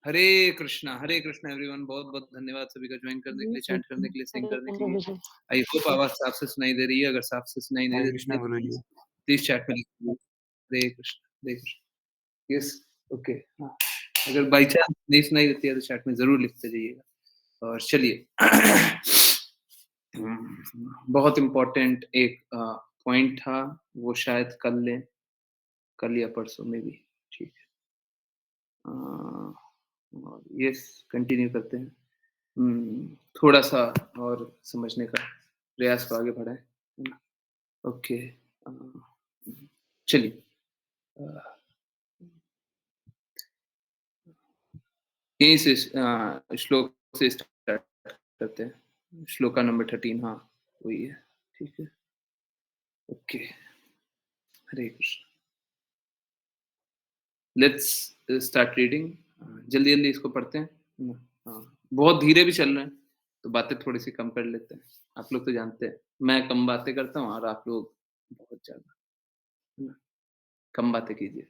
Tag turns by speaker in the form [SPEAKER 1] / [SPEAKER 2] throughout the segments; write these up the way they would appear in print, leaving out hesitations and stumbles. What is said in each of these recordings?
[SPEAKER 1] हरे Krishna everyone. बहुत-बहुत धन्यवाद सभी का ज्वाइन करने के
[SPEAKER 2] हरे
[SPEAKER 1] लिए, चैंट
[SPEAKER 2] कृष्ण,
[SPEAKER 1] करने के लिए, सिंग
[SPEAKER 2] हरे
[SPEAKER 1] करने के लिए।
[SPEAKER 2] कृष्ण, हरे
[SPEAKER 1] आई होप आवाज़ साफ से सुनाई दे रही है। अगर साफ से सुनाई नहीं
[SPEAKER 3] हरे
[SPEAKER 1] दे रही
[SPEAKER 3] कृष्णा
[SPEAKER 1] है तो
[SPEAKER 3] बोलो
[SPEAKER 1] प्लीज़
[SPEAKER 3] जी।
[SPEAKER 1] प्लीज़ चैट में लिखिए। हरे कृष्ण। यस, ओके, हाँ। अगर बाय चांस नहीं सुनाई देती है तो चैट में ज़रूर लिखते जाइएगा। और चलिए बहुत इम्पोर्टेंट एक पॉइंट था, वो शायद कल या परसों में भी, ठीक है। और यस, कंटिन्यू करते हैं। थोड़ा-सा और समझने का प्रयास को आगे बढ़ाएँ, है ना? ओके, अ, चलिए, अ, यहीं से श्लोक से स्टार्ट करते हैं। श्लोका नंबर 13, हाँ, वही है, ठीक है। Okay, Hare Krishna. Let's start reading. जल्दी-जल्दी इसको पढ़ते हैं, है ना? हाँ, बहुत धीरे भी चल रहे हैं, तो बातें थोड़ी-सी कम कर लेते हैं। आप लोग तो जानते हैं, मैं कम बातें करता हूँ और आप लोग बहुत ज़्यादा, है ना? कम बातें कीजिए।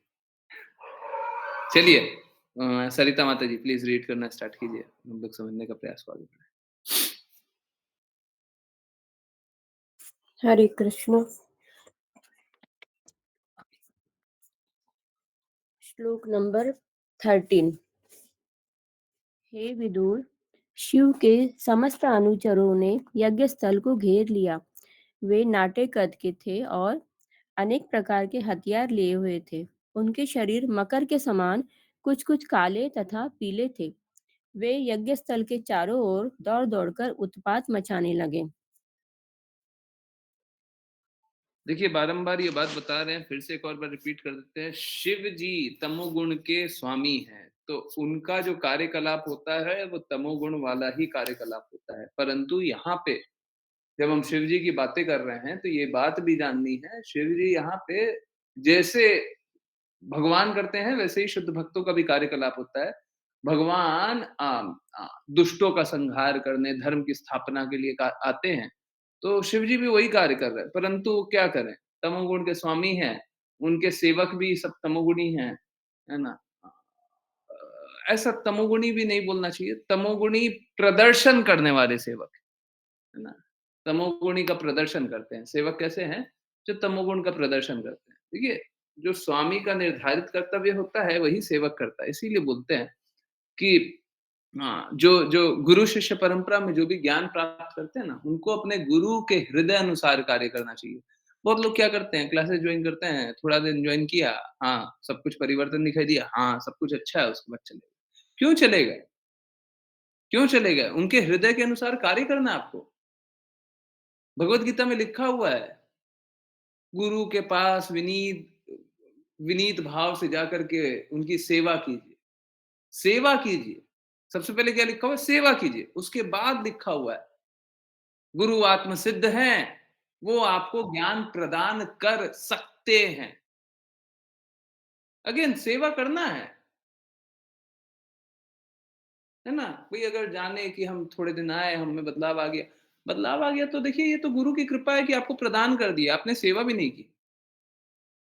[SPEAKER 1] चलिए, सरिता माता जी प्लीज़ रीड करना स्टार्ट कीजिए। हम लोग समझने का प्रयास को आगे बढ़ाएँ।
[SPEAKER 2] हरे कृष्ण। श्लोक नंबर 13। हे विदुर, शिव के समस्त अनुचरों ने यज्ञ स्थल को घेर लिया। वे नाटे कद के थे और अनेक प्रकार के हथियार लिए हुए थे। उनके शरीर मकर के समान कुछ कुछ काले तथा पीले थे। वे यज्ञ स्थल के चारों ओर दौड़ दौड़कर उत्पात मचाने लगे।
[SPEAKER 1] देखिए, बारंबार ये बात बता रहे हैं, फिर से एक और बार रिपीट कर देते हैं। शिव जी तमोगुण के स्वामी हैं, तो उनका जो कार्यकलाप होता है, वो तमोगुण वाला ही कार्यकलाप होता है। परंतु यहाँ पे जब हम शिव जी की बातें कर रहे हैं, तो ये बात भी जाननी है, शिव जी यहाँ पे जैसे भगवान करते हैं, वैसे ही शुद्ध भक्तों का भी कार्यकलाप होता है। भगवान दुष्टों का संहार करने, धर्म की स्थापना के लिए आते हैं, तो शिव जी भी वही कार्य कर रहे हैं। परंतु क्या करें, तमोगुण के स्वामी हैं, उनके सेवक भी सब तमोगुणी हैं, है ना? ऐसा तमोगुणी भी नहीं बोलना चाहिए, तमोगुणी प्रदर्शन करने वाले सेवक, है ना? तमोगुणी का प्रदर्शन करते हैं। सेवक कैसे हैं? जो तमोगुण का प्रदर्शन करते हैं। देखिए, जो स्वामी का निर्धारित कर्तव्य होता है, वही सेवक करता है। इसीलिए बोलते हैं कि हाँ, जो जो गुरु शिष्य परंपरा में जो भी ज्ञान प्राप्त करते हैं ना, उनको अपने गुरु के हृदय अनुसार कार्य करना चाहिए। बहुत लोग क्या करते हैं, क्लासेस जॉइन करते हैं, थोड़ा दिन जॉइन किया, हाँ, सब कुछ परिवर्तन दिखाई दिया, हाँ, सब कुछ अच्छा है, उसके बाद चले गए। क्यों चले गए? क्यों चले गए? उनके हृदय के अनुसार कार्य करना है आपको। भगवत गीता में लिखा हुआ है, गुरु के पास विनीत भाव से जाकर के उनकी सेवा कीजिए। सेवा कीजिए। सबसे पहले क्या लिखा हुआ है? सेवा कीजिए। उसके बाद लिखा हुआ है, गुरु आत्म सिद्ध हैं, वो आपको ज्ञान प्रदान कर सकते हैं। अगेन सेवा करना है ना? कोई अगर जाने कि हम थोड़े दिन आए, हम में बदलाव आ गया तो देखिए ये तो गुरु की कृपा है कि आपको प्रदान कर दिया, आपने सेवा भी नहीं की।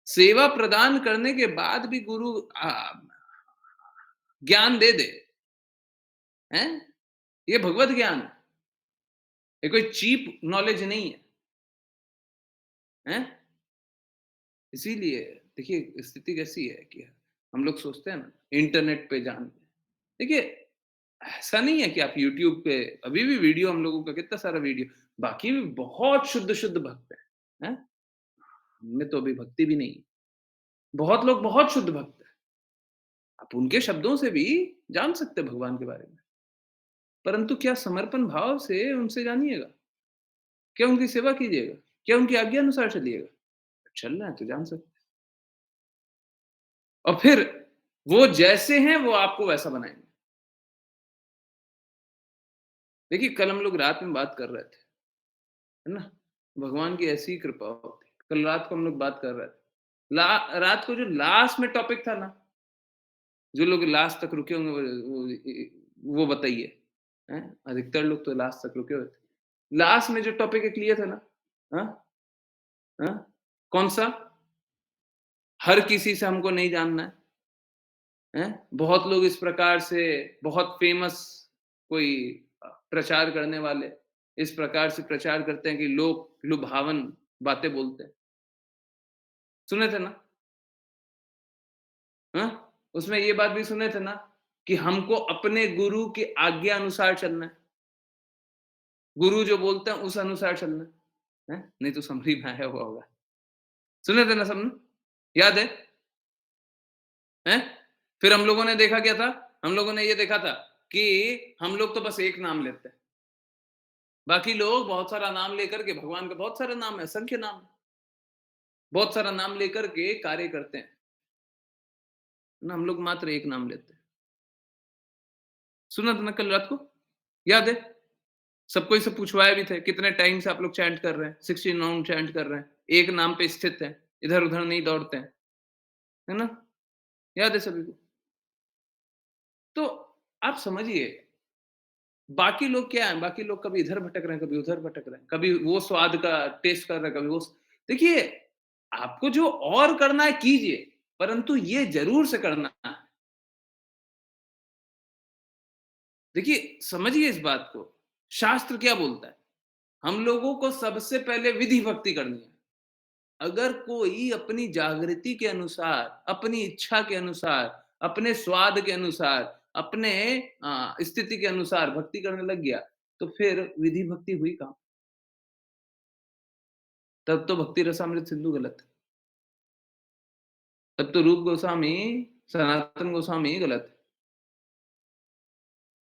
[SPEAKER 1] सेवा प्रदान करने के बाद भी गुरु ज्ञान दे दे, हैं? ये भगवत ज्ञान है, ये कोई चीप नॉलेज नहीं है, हैं? इसीलिए देखिए स्थिति कैसी है कि हम लोग सोचते हैं ना इंटरनेट पे जानते हैं। देखिए ऐसा नहीं है कि आप यूट्यूब पे अभी भी वीडियो हम लोगों का कितना सारा वीडियो बाकी भी बहुत शुद्ध भक्त हैं। हमें तो अभी भक्ति भी नहीं है। बहुत लोग बहुत शुद्ध भक्त हैं। आप उनके शब्दों से भी जान सकते हैं भगवान के बारे में। परंतु क्या समर्पण भाव से उनसे जानिएगा? क्या उनकी सेवा कीजिएगा? क्या उनकी आज्ञा अनुसार चलिएगा? चल रहा है तो जान सकते हैं। और फिर वो जैसे हैं वो आपको वैसा बनाएँगे। देखिए कल हम लोग रात में बात कर रहे थे, है ना? भगवान की ऐसी ही कृपा होती है। कल रात को हम लोग बात कर रहे थे। ला रात को जो लास्ट में टॉपिक था ना, जो लोग लास्ट तक रुके होंगे वो बताइए, हैं? अधिकतर लोग तो लास्ट तक रुके हुए थे। लास्ट में जो टॉपिक एक लिया था ना, हाँ? हाँ? कौन-सा? हर किसी से हमको नहीं जानना है। हैं? बहुत लोग इस प्रकार से बहुत फ़ेमस कोई प्रचार करने वाले इस प्रकार से प्रचार करते हैं कि लोग लुभावन बातें बोलते हैं। सुने थे ना? हाँ? उसमें ये बात भी सुने थे ना कि हमको अपने गुरु की आज्ञा अनुसार चलना है। गुरु जो बोलते हैं उस अनुसार चलना है। हैं? नहीं तो समरी में आया हुआ होगा। सुने थे ना सबने? याद है? हैं? फिर हम लोगों ने देखा क्या था? हम लोगों ने ये देखा था कि हम लोग तो बस एक नाम लेते हैं। बाकी लोग बहुत सारा नाम लेकर के भगवान का बहुत सारा नाम है, असंख्य नाम है। बहुत सारा नाम लेकर के कार्य करते हैं। ना हम लोग मात्र एक नाम लेते हैं। सुना था ना कल रात को? याद है? सबको इससे पूछवाए भी थे, कितने टाइम से आप लोग चैंट कर रहे हैं? 16 राउंड चैंट कर रहे हैं। एक नाम पे स्थित हैं, इधर-उधर नहीं दौड़ते हैं। है ना? याद है सभी को? तो आप समझिए, बाकी लोग क्या हैं? बाकी लोग कभी इधर भटक रहे हैं, कभी उधर भटक रहे हैं, कभी वो स्वाद का टेस्ट कर रहे हैं, कभी वो देखिए, आपको जो और करना है कीजिए, परंतु ये ज़रूर से करना है। देखिए, समझिए इस बात को, शास्त्र क्या बोलता है? हम लोगों को सबसे पहले विधि भक्ति करनी है। अगर कोई अपनी जागृति के अनुसार, अपनी इच्छा के अनुसार, अपने स्वाद के अनुसार, अपने स्थिति के अनुसार भक्ति करने लग गया, तो फिर विधि भक्ति हुई कहाँ? तब तो भक्ति रसामृत सिंधु गलत है। तब तो रूप गोस्वामी, सनातन गोस्वामी ही गलत है।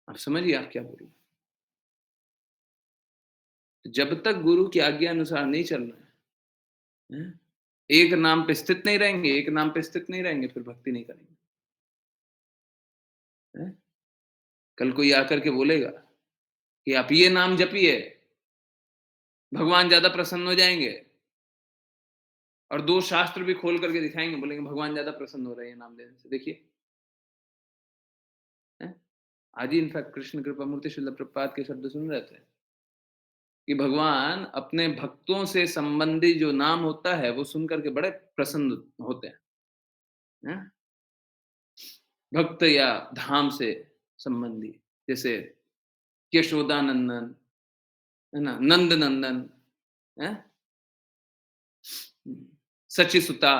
[SPEAKER 1] अब समझिए आप क्या बोल रहे हैं। जब तक गुरु की आज्ञा अनुसार नहीं चलना है, हैं? एक नाम पे स्थित नहीं रहेंगे, एक नाम पे स्थित नहीं रहेंगे, फिर भक्ति नहीं करेंगे। हैं? कल कोई आकर के बोलेगा कि आप ये नाम जपिए, भगवान ज़्यादा प्रसन्न हो जाएँगे और 2 शास्त्र भी खोल करके दिखाएँगे, बोलेंगे भगवान ज़्यादा प्रसन्न हो रहे हैं ये नाम लेने से, देखिए। हैं? आज ही इनफैक्ट कृष्ण कृपा मूर्ति श्रील प्रभुपाद के शब्द सुन रहे थे कि भगवान अपने भक्तों से संबंधी जो नाम होता है, वो सुन कर के बड़े प्रसन्न होते हैं। हैं? भक्त या धाम से संबंधी, जैसे यशोदानंदन, है ना? नंद नंदन, हैं? सचीसुता,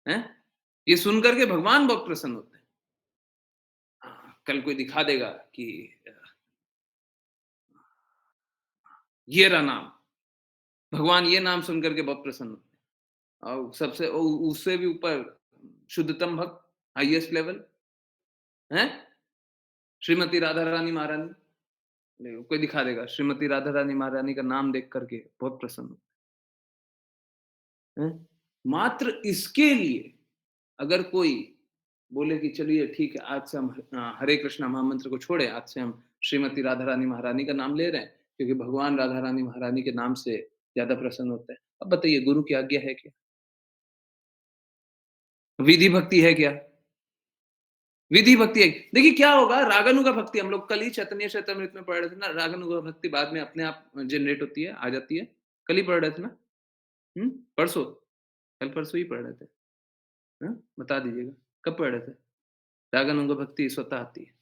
[SPEAKER 1] हैं? ये सुन कर के भगवान बहुत प्रसन्न होते हैं। हाँ, कल कोई दिखा देगा कि ये रहा नाम, भगवान ये नाम सुन कर के बहुत प्रसन्न होते हैं और सबसे उससे भी ऊपर शुद्धतम भक्त, हाईएस्ट लेवल, हैं? श्रीमती राधा रानी महारानी, नहीं, कोई दिखा देगा श्रीमती राधा रानी महारानी का नाम देख करके बहुत प्रसन्न, हैं? मात्र इसके लिए अगर कोई बोले कि चलिए ठीक है, आज से हम हरे कृष्णा महामंत्र को छोड़े, आज से हम श्रीमती राधा रानी महारानी का नाम ले रहे हैं, क्योंकि भगवान राधा रानी महारानी के नाम से ज़्यादा प्रसन्न होते हैं। अब बताइए गुरु की आज्ञा है क्या? विधि भक्ति है क्या? विधि भक्ति है। देखिए क्या होगा, रागानुगा भक्ति हम लोग कल ही चैतन्य चैतन्यमृत में पढ़ रहे थे ना, रागानुगा भक्ति बाद में अपने आप जनरेट होती है, आ जाती है। कल ही पढ़ रहे थे ना? हुँ? परसों? कल-परसों ही पढ़ रहे थे। हाँ? बता दीजिएगा, कब पढ़ रहे थे? रागानुगा भक्ति स्वतः आती है।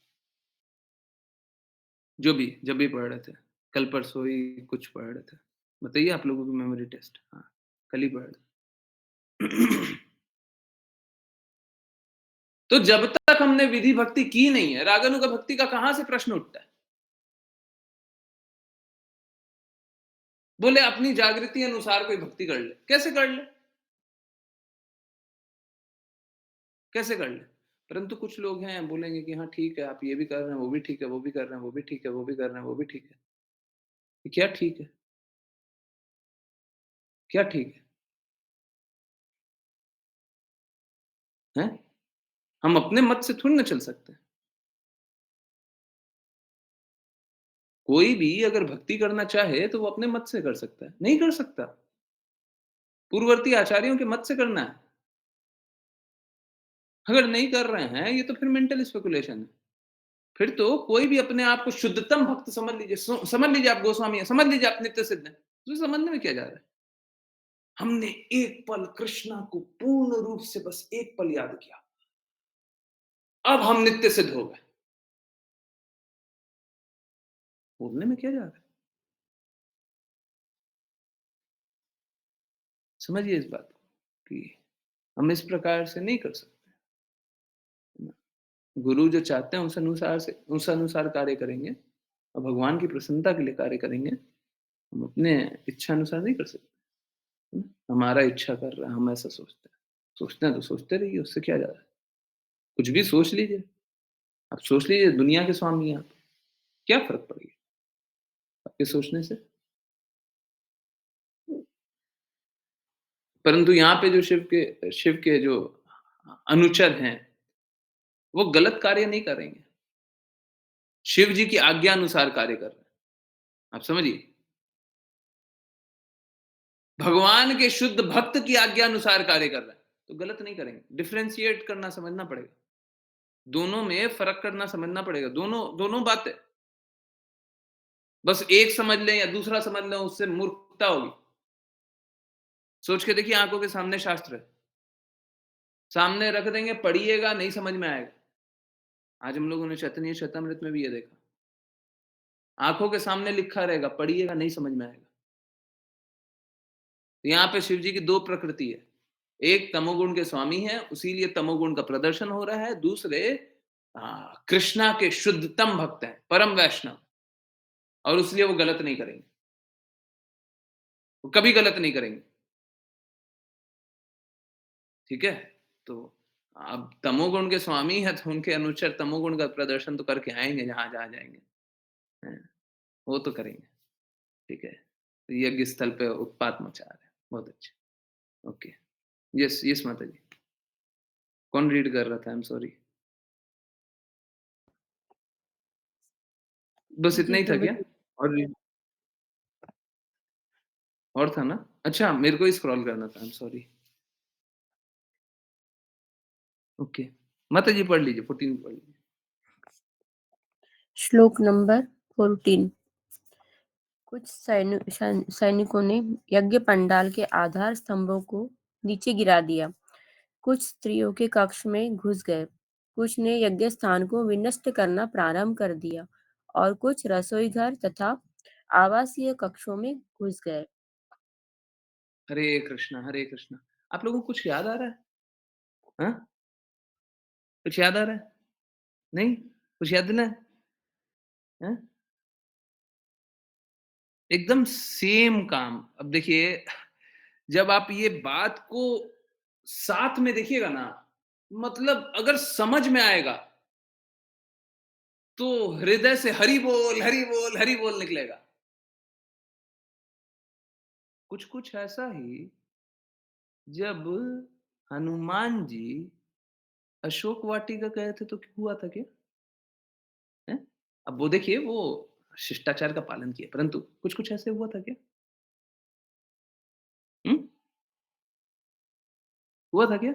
[SPEAKER 1] जो भी, जब भी पढ़ रहे थे। कल-परसों ही कुछ पढ़ रहे थे। बताइए आप लोगों की मेमोरी टेस्ट। हाँ, कल ही पढ़ रहे थे। तो जब तक हमने विधि भक्ति की नहीं है, रागानुगा भक्ति का कहाँ से प्रश्न उठता है? बोले अपनी जागृति अनुसार कोई भक्ति कर ले। कैसे कर ले? कैसे कर ले? परंतु कुछ लोग हैं बोलेंगे कि हाँ ठीक है, आप ये भी कर रहे हैं, वो भी ठीक है, वो भी कर रहे हैं, वो भी ठीक है, वो भी कर रहे हैं, वो भी ठीक है। ये क्या ठीक है? क्या ठीक है? हैं? हम अपने मत से थोड़ी ना चल सकते हैं। कोई भी अगर भक्ति करना चाहे तो वो अपने मत से कर सकता है। नहीं कर सकता। पूर्ववर्ती आचार्यों के मत से करना है। अगर नहीं कर रहे हैं, ये तो फिर मेंटल स्पेकुलेशन है। फिर तो कोई भी अपने आप को शुद्धतम भक्त समझ लीजिए, समझ लीजिए आप गोस्वामी हैं, समझ लीजिए आप नित्य सिद्ध हैं। तो समझने में क्या जा रहा है? हमने एक पल कृष्णा को पूर्ण रूप से बस एक पल याद किया। अब हम नित्य सिद्ध हो गए। बोलने में क्या जा रहा है? समझिए इस बात को कि हम इस प्रकार से नहीं कर सकते। गुरु जो चाहते हैं उस अनुसार कार्य करेंगे और भगवान की प्रसन्नता के लिए कार्य करेंगे। हम अपने इच्छा अनुसार नहीं कर सकते। है ना? हमारा इच्छा कर रहा है, हम ऐसा सोचते हैं। सोचते हैं तो सोचते रहिए, उससे क्या जा रहा है? कुछ भी सोच लीजिए। आप सोच लीजिए दुनिया के स्वामी हैं आप, क्या फ़र्क पड़ेगा आपके सोचने से? परंतु यहाँ पे जो शिव के जो अनुचर हैं, वो गलत कार्य नहीं करेंगे। शिव जी की आज्ञा अनुसार कार्य कर रहे हैं। आप समझिए। भगवान के शुद्ध भक्त की आज्ञा अनुसार कार्य कर रहे हैं, तो गलत नहीं करेंगे। डिफरेंशिएट करना समझना पड़ेगा। दोनों में फ़र्क करना समझना पड़ेगा। दोनों दोनों बातें। बस एक समझ लें या दूसरा समझ लें, उससे मूर्खता होगी। सोच के देखिए आँखों के सामने शास्त्र है। सामने रख देंगे, पढ़िएगा, नहीं समझ में आएगा। आज हम लोगों ने चैतन्य चेतामृत में भी ये देखा। आँखों के सामने लिखा रहेगा, पढ़िएगा, नहीं समझ में आएगा। यहाँ पे शिव जी की 2 प्रकृति है। एक तमोगुण के स्वामी हैं, इसीलिए तमोगुण का प्रदर्शन हो रहा है। दूसरे कृष्णा के शुद्धतम भक्त हैं, परम वैष्णव, और इसलिए वो गलत नहीं करेंगे। वो कभी गलत नहीं करेंगे। ठीक है? तो अब तमोगुण के स्वामी हैं, तो उनके अनुचर तमोगुण का प्रदर्शन तो करके आएँगे जहाँ-जहाँ जाएँगे। हैं, वो तो करेंगे। ठीक है? तो यज्ञ स्थल पे उत्पात मचा रहे हैं। बहुत अच्छे। ओके। यस, यस माता जी। कौन रीड कर रहा था? I am sorry. बस इतना
[SPEAKER 2] जी
[SPEAKER 1] ही था
[SPEAKER 2] प्रभु
[SPEAKER 1] क्या?
[SPEAKER 2] जी।
[SPEAKER 1] और और था ना? अच्छा, मेरे को ही स्क्रॉल करना था। I am sorry. ओके। माता जी पढ़ लीजिए, 14 पढ़ लीजिए।
[SPEAKER 2] श्लोक नंबर 14। कुछ सैनिकों ने यज्ञ पंडाल के आधार स्तंभों को नीचे गिरा दिया। कुछ स्त्रियों के कक्ष में घुस गए। कुछ ने यज्ञ स्थान को विनष्ट करना प्रारंभ कर दिया और कुछ रसोई घर तथा आवासीय कक्षों में घुस गए।
[SPEAKER 1] हरे कृष्णा, हरे कृष्णा। आप लोगों को कुछ याद आ रहा है? हाँ? कुछ याद आ रहा है? नहीं? कुछ याद दिलाएँ? हैं? एकदम सेम काम। अब देखिए, जब आप ये बात को साथ में देखिएगा ना, मतलब अगर समझ में आएगा, तो हृदय से हरि बोल, हरि बोल, हरि बोल निकलेगा। कुछ-कुछ ऐसा ही जब हनुमान जी अशोक वाटिका गए थे, तो हुआ था क्या? हैं? अब वो देखिए, वो शिष्टाचार का पालन किया, परंतु कुछ-कुछ ऐसे हुआ था क्या? हुँ? हुआ था क्या?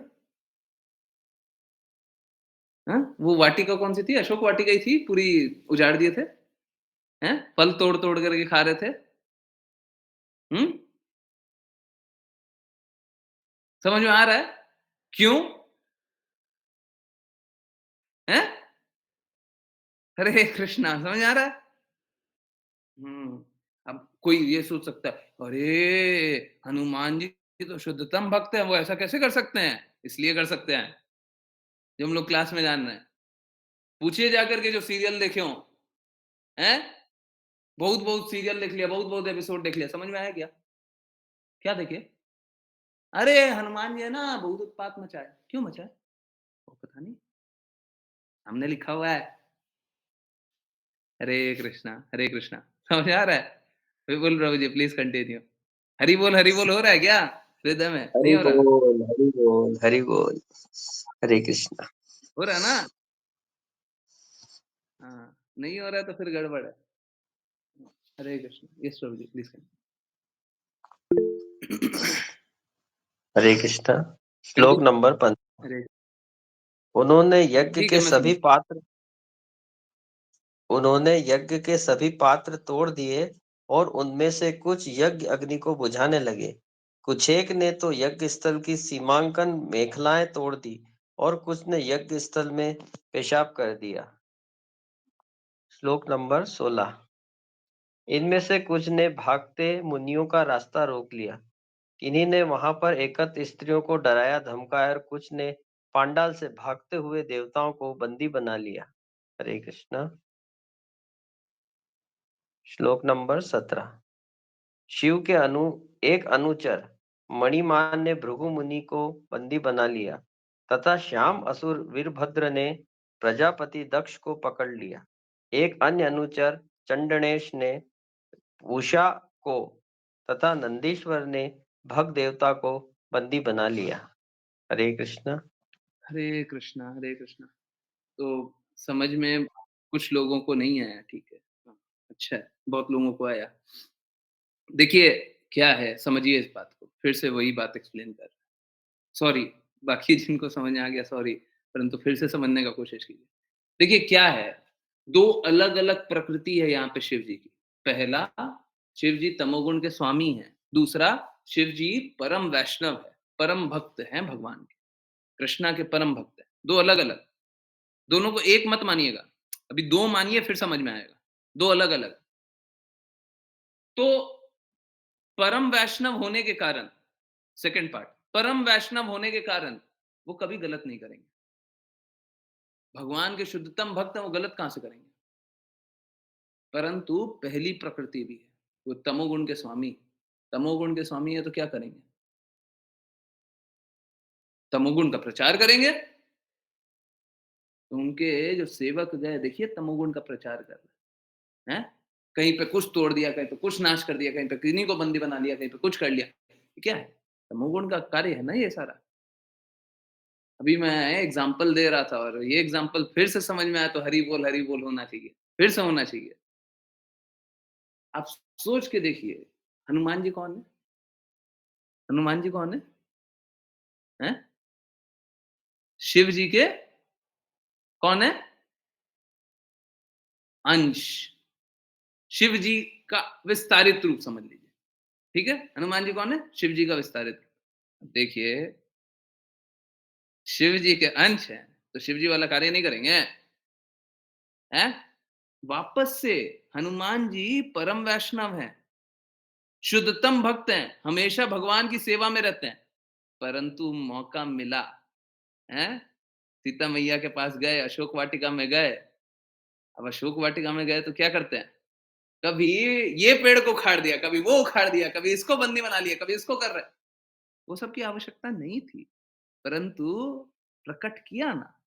[SPEAKER 1] हाँ? वो वाटिका कौन-सी थी? अशोक वाटिका ही थी, पूरी उजाड़ दिए थे? हैं? फल तोड़-तोड़ करके खा रहे थे? हुँ? समझ में आ रहा है? क्यों? हैं? हरे कृष्णा, समझ में आ रहा है? हुँ। अब कोई ये सोच सकता है, अरे! हनुमान जी तो शुद्धतम भक्त हैं, वो ऐसा कैसे कर सकते हैं? इसलिए कर सकते हैं, जो हम लोग क्लास में जान रहे हैं। पूछिए जाकर के जो सीरियल देखे हों, हैं? बहुत-बहुत सीरियल देख लिया, बहुत-बहुत एपिसोड देख लिया, समझ में आया क्या? क्या देखे? अरे! हनुमान जी है ना, बहुत उत्पात मचाए। क्यों मचाए? वो पता नहीं, सामने लिखा हुआ है। हरे कृष्णा, समझ आ रहा है? बिल्कुल प्रभु जी, प्लीज़ कंटिन्यू। हरि बोल हो रहा है क्या? हृदय में, नहीं
[SPEAKER 3] हरि
[SPEAKER 1] हो रहा?
[SPEAKER 3] बोल, हरि बोल, हरि बोल। हरे कृष्णा।
[SPEAKER 1] हो रहा है ना? हाँ, नहीं हो रहा है तो फिर गड़बड़ है। हरे कृष्ण। यस प्रभु जी, प्लीज़ कंटिन्यू।
[SPEAKER 3] हरे कृष्णा। श्लोक
[SPEAKER 1] कंटिन्यू।
[SPEAKER 3] नंबर 15।
[SPEAKER 1] हरे
[SPEAKER 3] उन्होंने यज्ञ
[SPEAKER 1] ठीक है,
[SPEAKER 3] के
[SPEAKER 1] मैं
[SPEAKER 3] सभी
[SPEAKER 1] समझ
[SPEAKER 3] पात्र उन्होंने यज्ञ के सभी पात्र तोड़ दिए और उनमें से कुछ यज्ञ अग्नि को बुझाने लगे। कुछेक ने तो यज्ञ स्थल की सीमांकन मेखलाएं तोड़ दी और कुछ ने यज्ञ स्थल में पेशाब कर दिया। श्लोक नंबर 16। इनमें से कुछ ने भागते मुनियों का रास्ता रोक लिया। किन्हीं ने वहां पर एकत्र स्त्रियों को डराया धमकाया और कुछ ने पांडाल से भागते हुए देवताओं को बंदी बना लिया। हरे कृष्णा। श्लोक नंबर 17। शिव के एक अनुचर मणिमान ने भृगु मुनि को बंदी बना लिया तथा श्याम असुर वीरभद्र ने प्रजापति दक्ष को पकड़ लिया। एक अन्य अनुचर चंडनेश ने उषा को तथा नंदीश्वर ने भग देवता को बंदी बना लिया। हरे कृष्णा।
[SPEAKER 1] हरे कृष्णा, हरे कृष्णा। तो समझ में कुछ लोगों को नहीं आया, ठीक है। हाँ, अच्छा है, बहुत लोगों को आया। देखिए, क्या है, समझिए इस बात को, फिर से वही बात एक्सप्लेन कर रहा हूँ। सॉरी, बाकी जिनको समझ में आ गया सॉरी, परंतु फिर से समझने का कोशिश कीजिए। देखिए क्या है, 2 अलग-अलग प्रकृति है यहाँ पे शिव जी की। पहला, शिव जी तमोगुण के स्वामी हैं, दूसरा शिव जी परम वैष्णव है, परम भक्त हैं भगवान के, कृष्णा के परम भक्त हैं, 2 अलग-अलग। दोनों को एक मत मानिएगा, अभी 2 मानिए फिर समझ में आएगा, 2 अलग-अलग। तो परम वैष्णव होने के कारण, सेकंड पार्ट, परम वैष्णव होने के कारण वो कभी गलत नहीं करेंगे। भगवान के शुद्धतम भक्त हैं, वो गलत कहाँ से करेंगे? परंतु पहली प्रकृति भी है, वो तमोगुण के स्वामी, तमोगुण के स्वामी है तो क्या करेंगे? तमोगुण का प्रचार करेंगे। तो उनके जो सेवक गए, देखिए तमोगुण का प्रचार कर रहे हैं, कहीं पे कुछ तोड़ दिया, कहीं पे कुछ नाश कर दिया, कहीं पे किन्हीं को बंदी बना लिया, कहीं पे कुछ कर लिया। ये क्या है? तमोगुण का कार्य है ना ये सारा। अभी मैं एग्जाम्पल दे रहा था और ये एग्जाम्पल फिर से समझ में आया तो हरि बोल होना चाहिए, फिर से होना चाहिए। आप सोच के देखिए, हनुमान जी कौन है? हनुमान जी कौन है? हैं? शिव जी के कौन है? अंश। शिव जी का विस्तारित रूप समझ लीजिए, ठीक है? हनुमान जी कौन है? शिव जी का विस्तारित रूप। देखिए, शिव जी के अंश हैं, तो शिव जी वाला कार्य नहीं करेंगे, हैं? वापस से हनुमान जी परम वैष्णव हैं, शुद्धतम भक्त हैं, हमेशा भगवान की सेवा में रहते हैं, परंतु मौका मिला, हैं? सीता मैया के पास गए, अशोक वाटिका में गए। अब अशोक वाटिका में गए तो क्या करते हैं? कभी ये पेड़ को उखाड़ दिया, कभी वो उखाड़ दिया, कभी इसको बंदी बना लिया, कभी इसको कर रहे हैं। वो सब की आवश्यकता नहीं थी, परंतु प्रकट किया ना,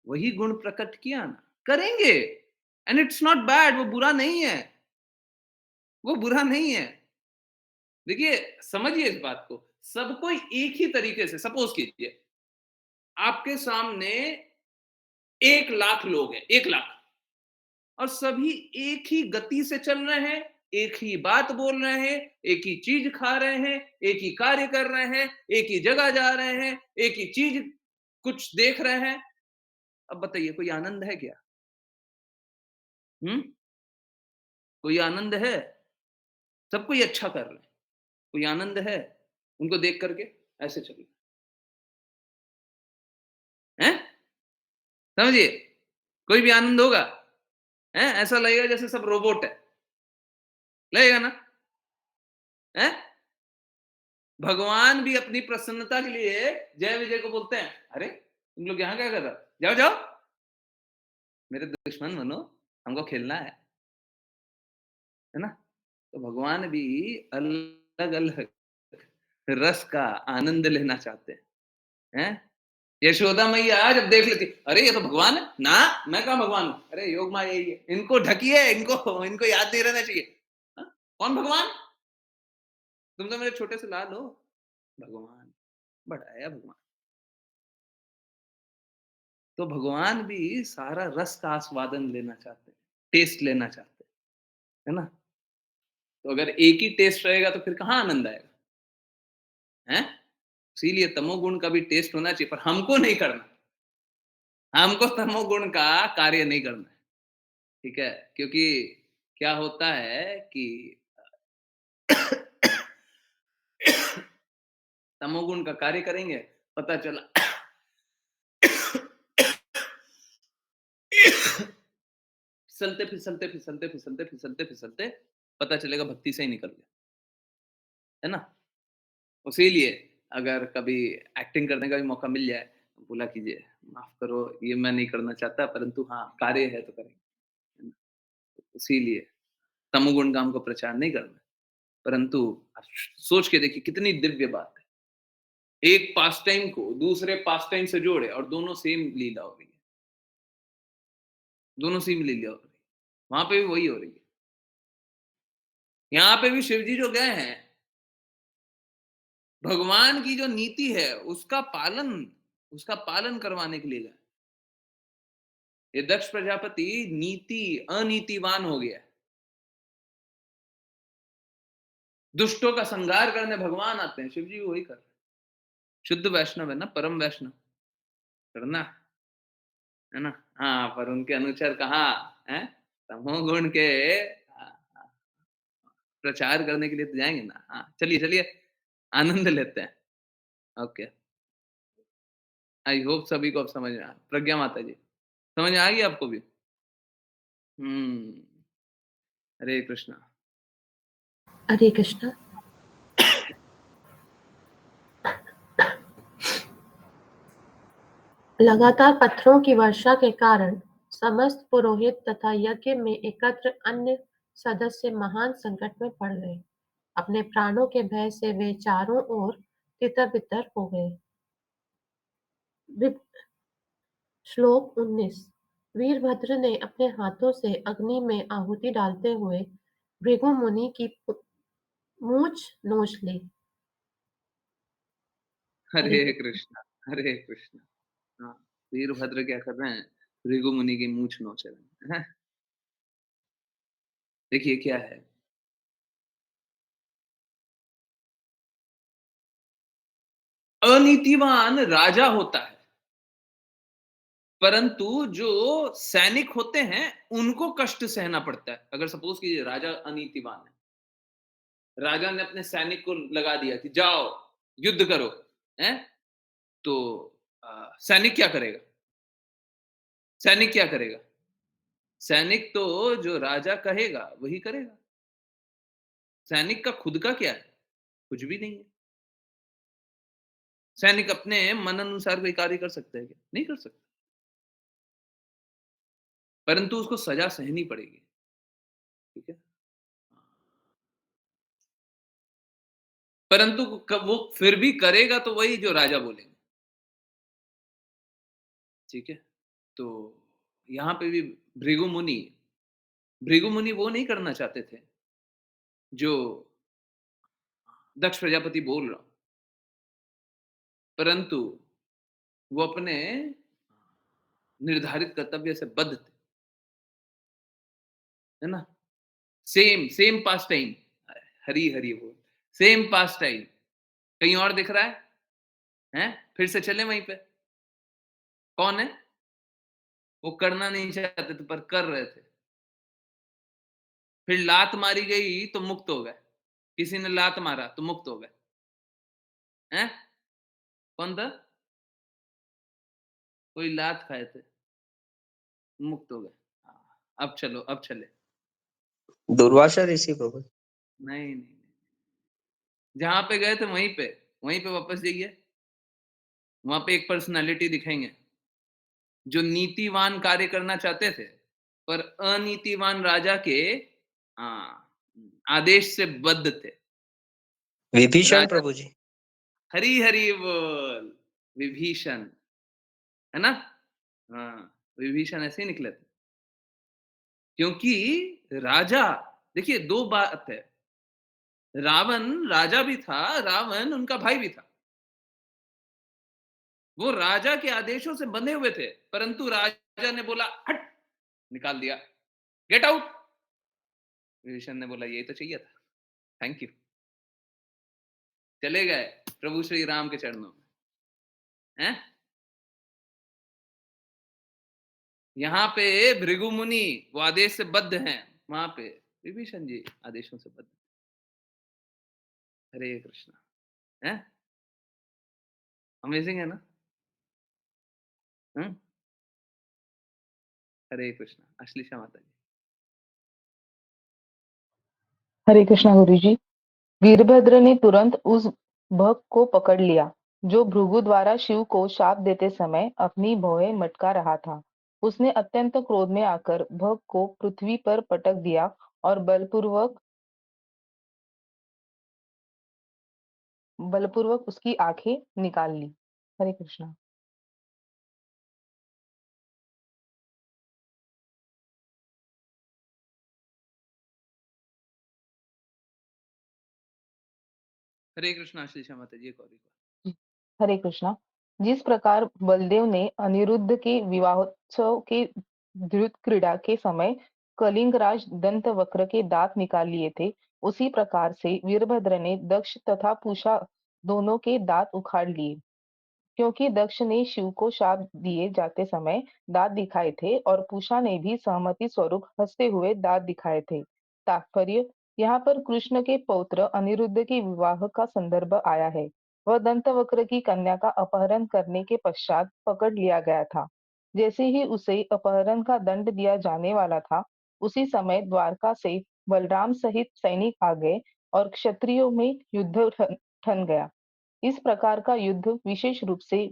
[SPEAKER 1] वही गुण प्रकट किया ना, करेंगे, एंड इट्स नॉट बैड, वो बुरा नहीं है, वो बुरा नहीं है। देखिए, समझिए इस बात को, सब कोई एक ही तरीके से, सपोज कीजिए, आपके सामने 1,00,000 लोग हैं, 1,00,000, और सभी एक ही गति से चल रहे हैं, एक ही बात बोल रहे हैं, एक ही चीज खा रहे हैं, एक ही कार्य कर रहे हैं, एक ही जगह जा रहे हैं, एक ही चीज कुछ देख रहे हैं। अब बताइए, कोई आनंद है क्या? कोई आनंद है? सब कोई अच्छा कर रहे हैं, कोई आनंद है उनको देख करके? ऐसे चलिए, हैं? समझिए, कोई भी आनंद होगा? हैं? ऐसा लगेगा जैसे सब रोबोट है, लगेगा ना? हैं? भगवान भी अपनी प्रसन्नता के लिए जय विजय को बोलते हैं, अरे तुम लोग यहाँ क्या कर रहे हो, जाओ जाओ, मेरे दुश्मन बनो, हमको खेलना है ना? तो भगवान भी अलग अलग रस का आनंद लेना चाहते हैं। यशोदा मैया जब देख लेती, अरे ये तो भगवान है ना, मैं कहा भगवान हूं, अरे योग माया यही है, इनको ढकिए, इनको इनको याद नहीं रहना चाहिए। हाँ? कौन भगवान? तुम तो मेरे छोटे से लाल हो। भगवान, बड़ा है भगवान। तो भगवान भी सारा रस का आस्वादन लेना चाहते हैं, टेस्ट लेना चाहते हैं, है ना? तो अगर एक ही टेस्ट रहेगा तो फिर कहाँ आनंद आएगा, हैं? इसीलिए तमोगुण का भी टेस्ट होना चाहिए, पर हमको नहीं करना, हमको तमोगुण का कार्य नहीं करना है, ठीक है? क्योंकि क्या होता है कि तमोगुण का कार्य करेंगे, पता चला फिसलते, फिसलते, फिसलते, फिसलते, फिसलते, फिसलते पता चलेगा भक्ति से ही निकल गया, है ना? इसीलिए अगर कभी एक्टिंग करने का भी मौका मिल जाए, तो बोला कीजिए, माफ़ करो ये मैं नहीं करना चाहता परंतु हाँ, कार्य है तो करेंगे, है ना? इसीलिए तमोगुण का हमको प्रचार नहीं करना है, परंतु आप सोच के देखिए कितनी दिव्य बात है। एक पास टाइम को दूसरे पास टाइम से जोड़े और दोनों सेम लीला हो रही है, दोनों सेम लीला हो रही है। वहाँ पे भी वही हो रही है। यहाँ पे भी शिव जी जो गए हैं, भगवान की जो नीति है उसका पालन करवाने के लिए गए। ये दक्ष प्रजापति अनीतिवान हो गया। दुष्टों का संहार करने भगवान आते हैं, शिव जी वही कर रहे हैं। शुद्ध वैष्णव है ना, परम वैष्णव, करना, है ना? हाँ, पर उनके अनुचर कहाँ हैं? तमोगुण के प्रचार करने के लिए तो जाएँगे ना। हाँ, चलिए, चलिए आनंद लेते हैं। ओके, आई होप सभी को अब समझ में आया। प्रज्ञा माता जी, समझ में आ गई आपको भी? हुँ, हरे कृष्णा।
[SPEAKER 4] हरे कृष्णा। लगातार पत्थरों की वर्षा के कारण समस्त पुरोहित तथा यज्ञ में एकत्र अन्य सदस्य महान संकट में पड़ गए। अपने प्राणों के भय से वे चारों ओर तितर-बितर हो गए। श्लोक 19। वीरभद्र ने अपने हाथों से अग्नि में आहुति डालते हुए भृगु मुनि की मूंछ नोच ली। हरे
[SPEAKER 1] हरे
[SPEAKER 4] कृष्ण।
[SPEAKER 1] कृष्णा, हरे कृष्णा। हाँ, वीरभद्र क्या कर रहे हैं? भृगु मुनि की मूंछ नोच रहे हैं। देखिए क्या है, अनीतिवान राजा होता है, परंतु जो सैनिक होते हैं, उनको कष्ट सहना पड़ता है। अगर सपोज़ कीजिए राजा अनीतिवान है, राजा ने अपने सैनिक को लगा दिया कि जाओ, युद्ध करो, हैं? तो सैनिक क्या करेगा? सैनिक क्या करेगा? सैनिक तो जो राजा कहेगा, वही करेगा। सैनिक का खुद का क्या है? कुछ भी नहीं है। सैनिक अपने मन अनुसार कोई कार्य कर सकता है क्या? नहीं कर सकता। परंतु उसको सज़ा सहनी पड़ेगी, ठीक है? परंतु वो फिर भी करेगा तो वही जो राजा बोलेंगे, ठीक है? तो यहाँ पे भी भृगु मुनि वो नहीं करना चाहते थे, जो दक्ष प्रजापति बोल रहा हूँ, परंतु वो अपने निर्धारित कर्तव्य से बद्ध थे, है ना? सेम पास टाइम, हरि, हरि बोल, सेम पास टाइम, कहीं और दिख रहा है? हैं? फिर से चलें वहीं पे, कौन है? वो करना नहीं चाहते थे पर कर रहे थे। फिर लात मारी गई तो मुक्त हो गए, किसी ने लात मारा तो मुक्त हो गए, हैं? कौन था? कोई लात खाए थे, मुक्त हो गए। हाँ, अब चलो, अब चले।
[SPEAKER 3] दुर्वासा ऋषि प्रभु।
[SPEAKER 1] नहीं, नहीं, नहीं। जहाँ पे गए थे वहीं पे वापस जाइए। वहाँ पे एक पर्सनैलिटी दिखेंगे, जो नीतिवान कार्य करना चाहते थे, पर अनीतिवान राजा के आदेश से बद्ध थे।
[SPEAKER 3] विभीषण
[SPEAKER 1] राजा
[SPEAKER 3] प्रभु जी।
[SPEAKER 1] हरि, हरि बोल! विभीषण, है ना? हाँ, विभीषण ऐसे ही निकले थे। क्योंकि राजा देखिए 2 बात है, रावण राजा भी था, रावण उनका भाई भी था। वो राजा के आदेशों से बंधे हुए थे, परंतु राजा ने बोला हट, निकाल दिया, गेट आउट। विभीषण ने बोला यही तो चाहिए था, थैंक यू। चले गए प्रभु श्री राम के चरणों में, हैं? यहाँ पे भृगु मुनि वो आदेश से बद्ध हैं, वहां पे विभीषण जी आदेशों से बद्ध। हरे कृष्णा, हैं? अमेजिंग है ना? हम्म, हरे कृष्णा। अश्लीषा माता जी।
[SPEAKER 5] हरे कृष्णा गुरुजी। वीरभद्र ने तुरंत उस भक्त को पकड़ लिया जो भृगु द्वारा शिव को शाप देते समय अपनी भौहें मटका रहा था। उसने अत्यंत क्रोध में आकर भक्त को पृथ्वी पर पटक दिया और बलपूर्वक उसकी आंखें निकाल ली। हरे कृष्णा।
[SPEAKER 1] हरे कृष्णा आशीषा माता जी, एक और
[SPEAKER 5] हरे कृष्णा। जिस प्रकार बलदेव ने अनिरुद्ध के विवाहोत्सव के द्रुत क्रीड़ा के समय कलिंगराज दंतवक्र के दांत निकाल लिए थे, उसी प्रकार से वीरभद्र ने दक्ष तथा पूषा दोनों के दांत उखाड़ लिए। क्योंकि दक्ष ने शिव को शाप दिए जाते समय दांत दिखाए थे और पूषा ने भी सहमति स्वरूप हंसते हुए दांत दिखाए थे। तात्पर्य, यहाँ पर कृष्ण के पौत्र अनिरुद्ध के विवाह का संदर्भ आया है। वह दंतवक्र की कन्या का अपहरण करने के पश्चात पकड़ लिया गया था। जैसे ही उसे अपहरण का दंड दिया जाने वाला था, उसी समय द्वारका से बलराम सहित सैनिक आ गए और क्षत्रियों में युद्ध ठन गया। इस प्रकार का युद्ध विशेष रूप से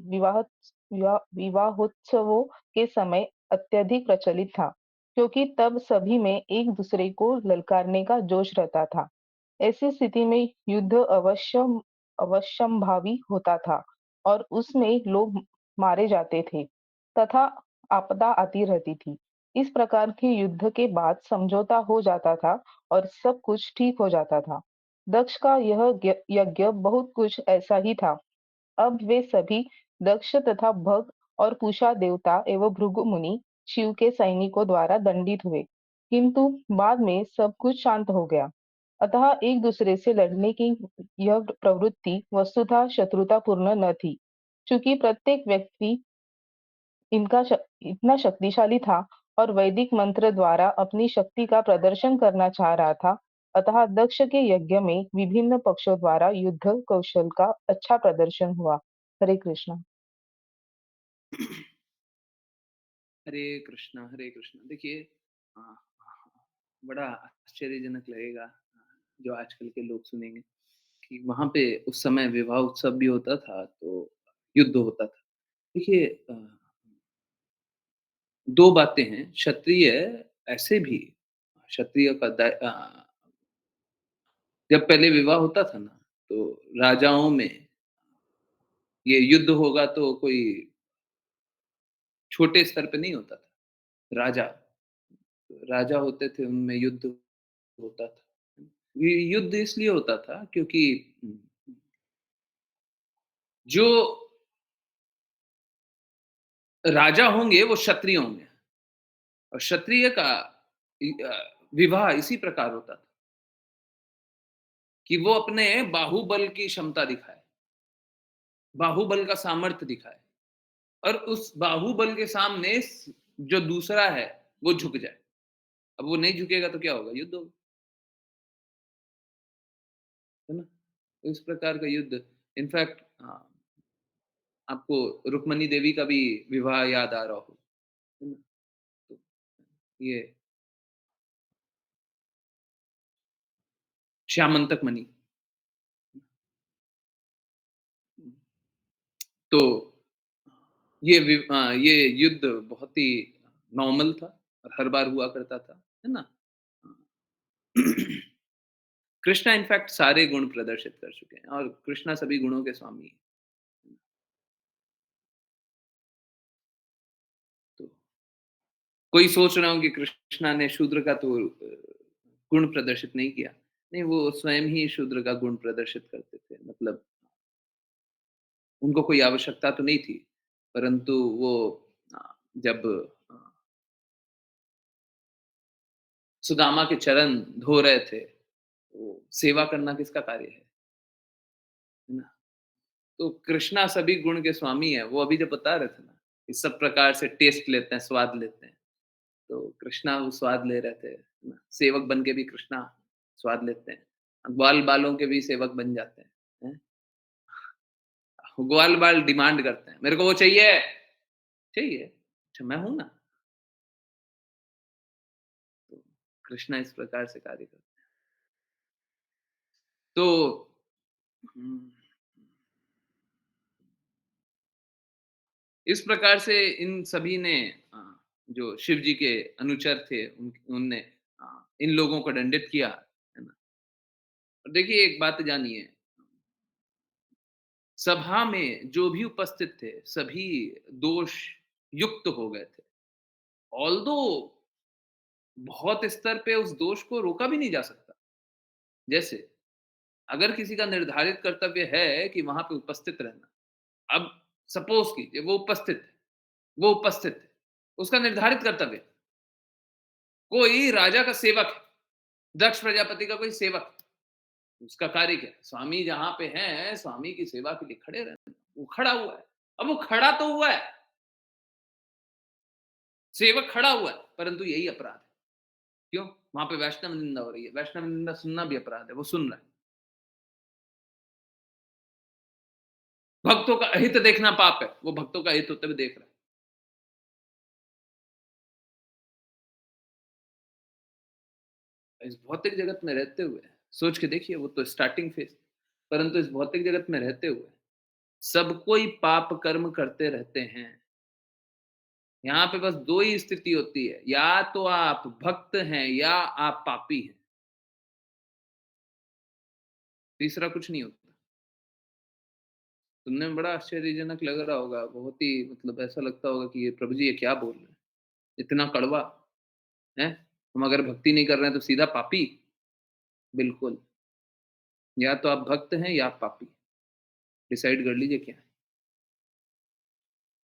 [SPEAKER 5] विवाहोत्सवों के समय अत्यधिक प्रचलित था, क्योंकि तब सभी में एक दूसरे को ललकारने का जोश रहता था। ऐसी स्थिति में युद्ध अवश्यंभावी होता था और उसमें लोग मारे जाते थे तथा आपदा आती रहती थी। इस प्रकार के युद्ध के बाद समझौता हो जाता था और सब कुछ ठीक हो जाता था। दक्ष का यह यज्ञ बहुत कुछ ऐसा ही था। अब वे सभी दक्ष तथा भग और पूषा देवता एवं भृगु मुनि शिव के सैनिकों द्वारा दंडित हुए, किंतु बाद में सब कुछ शांत हो गया। अतः एक दूसरे से लड़ने की यह प्रवृत्ति वस्तुतः शत्रुतापूर्ण न थी, चूंकि प्रत्येक व्यक्ति इतना शक्तिशाली था और वैदिक मंत्र द्वारा अपनी शक्ति का प्रदर्शन करना चाह रहा था। अतः दक्ष के यज्ञ में विभिन्न पक्षों द्वारा युद्ध कौशल का अच्छा प्रदर्शन हुआ। हरे कृष्णा।
[SPEAKER 1] हरे कृष्णा, हरे कृष्णा। देखिए, बड़ा आश्चर्यजनक लगेगा जो आजकल के लोग सुनेंगे कि वहां पे उस समय विवाह उत्सव भी होता था तो युद्ध होता था। देखिए, दो बातें हैं। क्षत्रिय ऐसे भी क्षत्रिय का जब पहले विवाह होता था ना, तो राजाओं में ये युद्ध होगा तो कोई छोटे स्तर पे नहीं होता था। राजा राजा होते थे, उनमें युद्ध होता था। ये युद्ध इसलिए होता था क्योंकि जो राजा होंगे वो क्षत्रिय होंगे और क्षत्रिय का विवाह इसी प्रकार होता था कि वो अपने बाहुबल की क्षमता दिखाए, बाहुबल का सामर्थ्य दिखाए और उस बाहुबल के सामने जो दूसरा है वो झुक जाए। अब वो नहीं झुकेगा तो क्या होगा? युद्ध होगा, है ना? तो इस प्रकार का युद्ध, इनफैक्ट आपको रुक्मणी देवी का भी विवाह याद आ रहा हो, है ना? तो ये श्यामंतक मणि। तो ये युद्ध बहुत ही नॉर्मल था और हर बार हुआ करता था, है ना? कृष्णा इनफैक्ट सारे गुण प्रदर्शित कर चुके हैं और कृष्णा सभी गुणों के स्वामी हैं। तो कोई सोच रहा हो कि कृष्णा ने शूद्र का तो गुण प्रदर्शित नहीं किया। नहीं, वो स्वयं ही शूद्र का गुण प्रदर्शित करते थे। मतलब उनको कोई आवश्यकता तो नहीं थी, परंतु वो जब अ, सुदामा के चरण धो रहे थे, तो सेवा करना किसका कार्य है ना? तो कृष्णा सभी गुण के स्वामी है। वो अभी जो बता रहे थे ना, इस सब प्रकार से टेस्ट लेते हैं, स्वाद लेते हैं। तो कृष्णा वो स्वाद ले रहे थे, है ना? सेवक बन के भी कृष्णा स्वाद लेते हैं। ग्वाल बालों के भी सेवक बन जाते हैं, हैं? ग्वाल बाल डिमांड करते हैं, मेरे को वो चाहिए, चाहिए। अच्छा, मैं हूँ ना। तो कृष्णा इस प्रकार से कार्य करते हैं। तो हम्म, इस प्रकार से इन सभी ने जो शिव जी के अनुचर थे उनने इन लोगों को दंडित किया, है ना? और देखिए एक बात जानिए, सभा में जो भी उपस्थित थे, सभी दोष युक्त हो गए थे। ऑल्दो बहुत स्तर पे उस दोष को रोका भी नहीं जा सकता। जैसे अगर किसी का निर्धारित कर्तव्य है कि वहाँ पे उपस्थित रहना, अब सपोज़ कीजिए वो उपस्थित है, उसका निर्धारित कर्तव्य है। कोई राजा का सेवक है, दक्ष प्रजापति का कोई सेवक है, उसका कार्य क्या है? स्वामी जहाँ पे हैं, स्वामी की सेवा के लिए खड़े रहना। वो खड़ा हुआ है, अब वो खड़ा तो हुआ है, सेवक खड़ा हुआ है, परंतु यही अपराध है। क्यों? वहाँ पे वैष्णव निंदा हो रही है, वैष्णव निंदा सुनना भी अपराध है, वो सुन रहा है। भक्तों का अहित देखना पाप है, वो भक्तों का अहित होते हुए देख रहा है। इस भौतिक जगत में रहते हुए सोच के देखिए, वो तो स्टार्टिंग फेज, परंतु इस भौतिक जगत में रहते हुए सब कोई पाप कर्म करते रहते हैं। यहाँ पे बस दो ही स्थिति होती है, या तो आप भक्त हैं या आप पापी हैं, तीसरा कुछ नहीं होता। सुनने में बड़ा आश्चर्यजनक लग रहा होगा, बहुत ही मतलब ऐसा लगता होगा कि ये प्रभु जी ये क्या बोल रहे हैं, इतना कड़वा है। हम अगर भक्ति नहीं कर रहे हैं तो सीधा पापी? बिल्कुल, या तो आप भक्त हैं या आप पापी, डिसाइड कर लीजिए क्या है।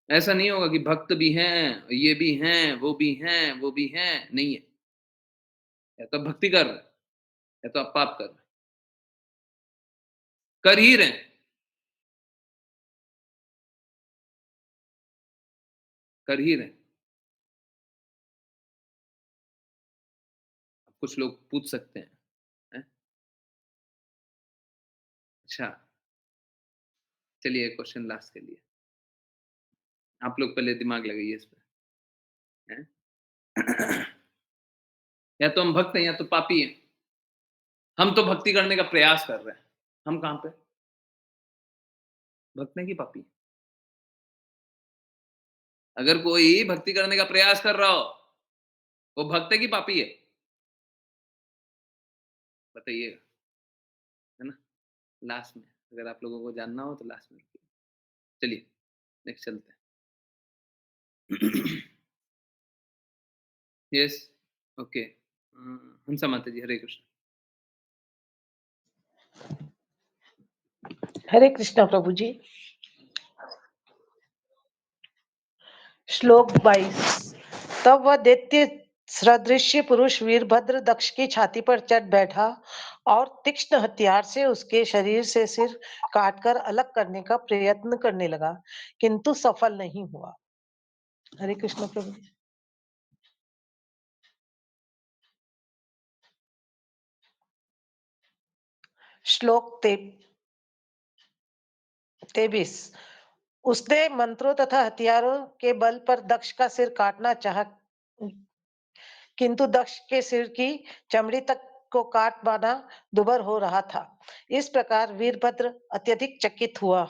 [SPEAKER 1] ऐसा नहीं होगा कि भक्त भी हैं, ये भी हैं, वो भी हैं, वो भी हैं, नहीं है। या तो आप भक्ति कर रहे हैं, या तो आप पाप कर रहे हैं। कर ही रहे हैं, कर ही रहे हैं। अब कुछ लोग पूछ सकते हैं, हैं? अच्छा, चलिए एक क्वेश्चन लास्ट के लिए। आप लोग पहले दिमाग लगाइए इस पे, हैं? या तो हम भक्त हैं या तो पापी हैं। हम तो भक्ति करने का प्रयास कर रहे हैं। हम कहाँ पे? भक्त हैं कि पापी? अगर कोई भक्ति करने का प्रयास कर रहा हो, वो भक्त है कि पापी है? बताइएगा, है ना? लास्ट में, अगर आप लोगों को जानना हो तो लास्ट में रखिए। चलिए, नेक्स्ट चलते हैं। Yes, okay. हंसा माता जी, हरे कृष्ण।
[SPEAKER 6] हरे कृष्णा प्रभु जी। श्लोक 22। तब वह दैत्य सदृश्य पुरुष वीरभद्र दक्ष की छाती पर चढ़ बैठा और तीक्ष्ण हथियार से उसके शरीर से सिर काटकर अलग करने का प्रयत्न करने लगा, किंतु सफल नहीं हुआ। हरे कृष्ण प्रभु जी। श्लोक 23। उसने मंत्रों तथा हथियारों के बल पर दक्ष का सिर काटना चाहा, किंतु दक्ष के सिर की चमड़ी तक को काट पाना दुभर हो रहा था। इस प्रकार वीरभद्र अत्यधिक चकित हुआ।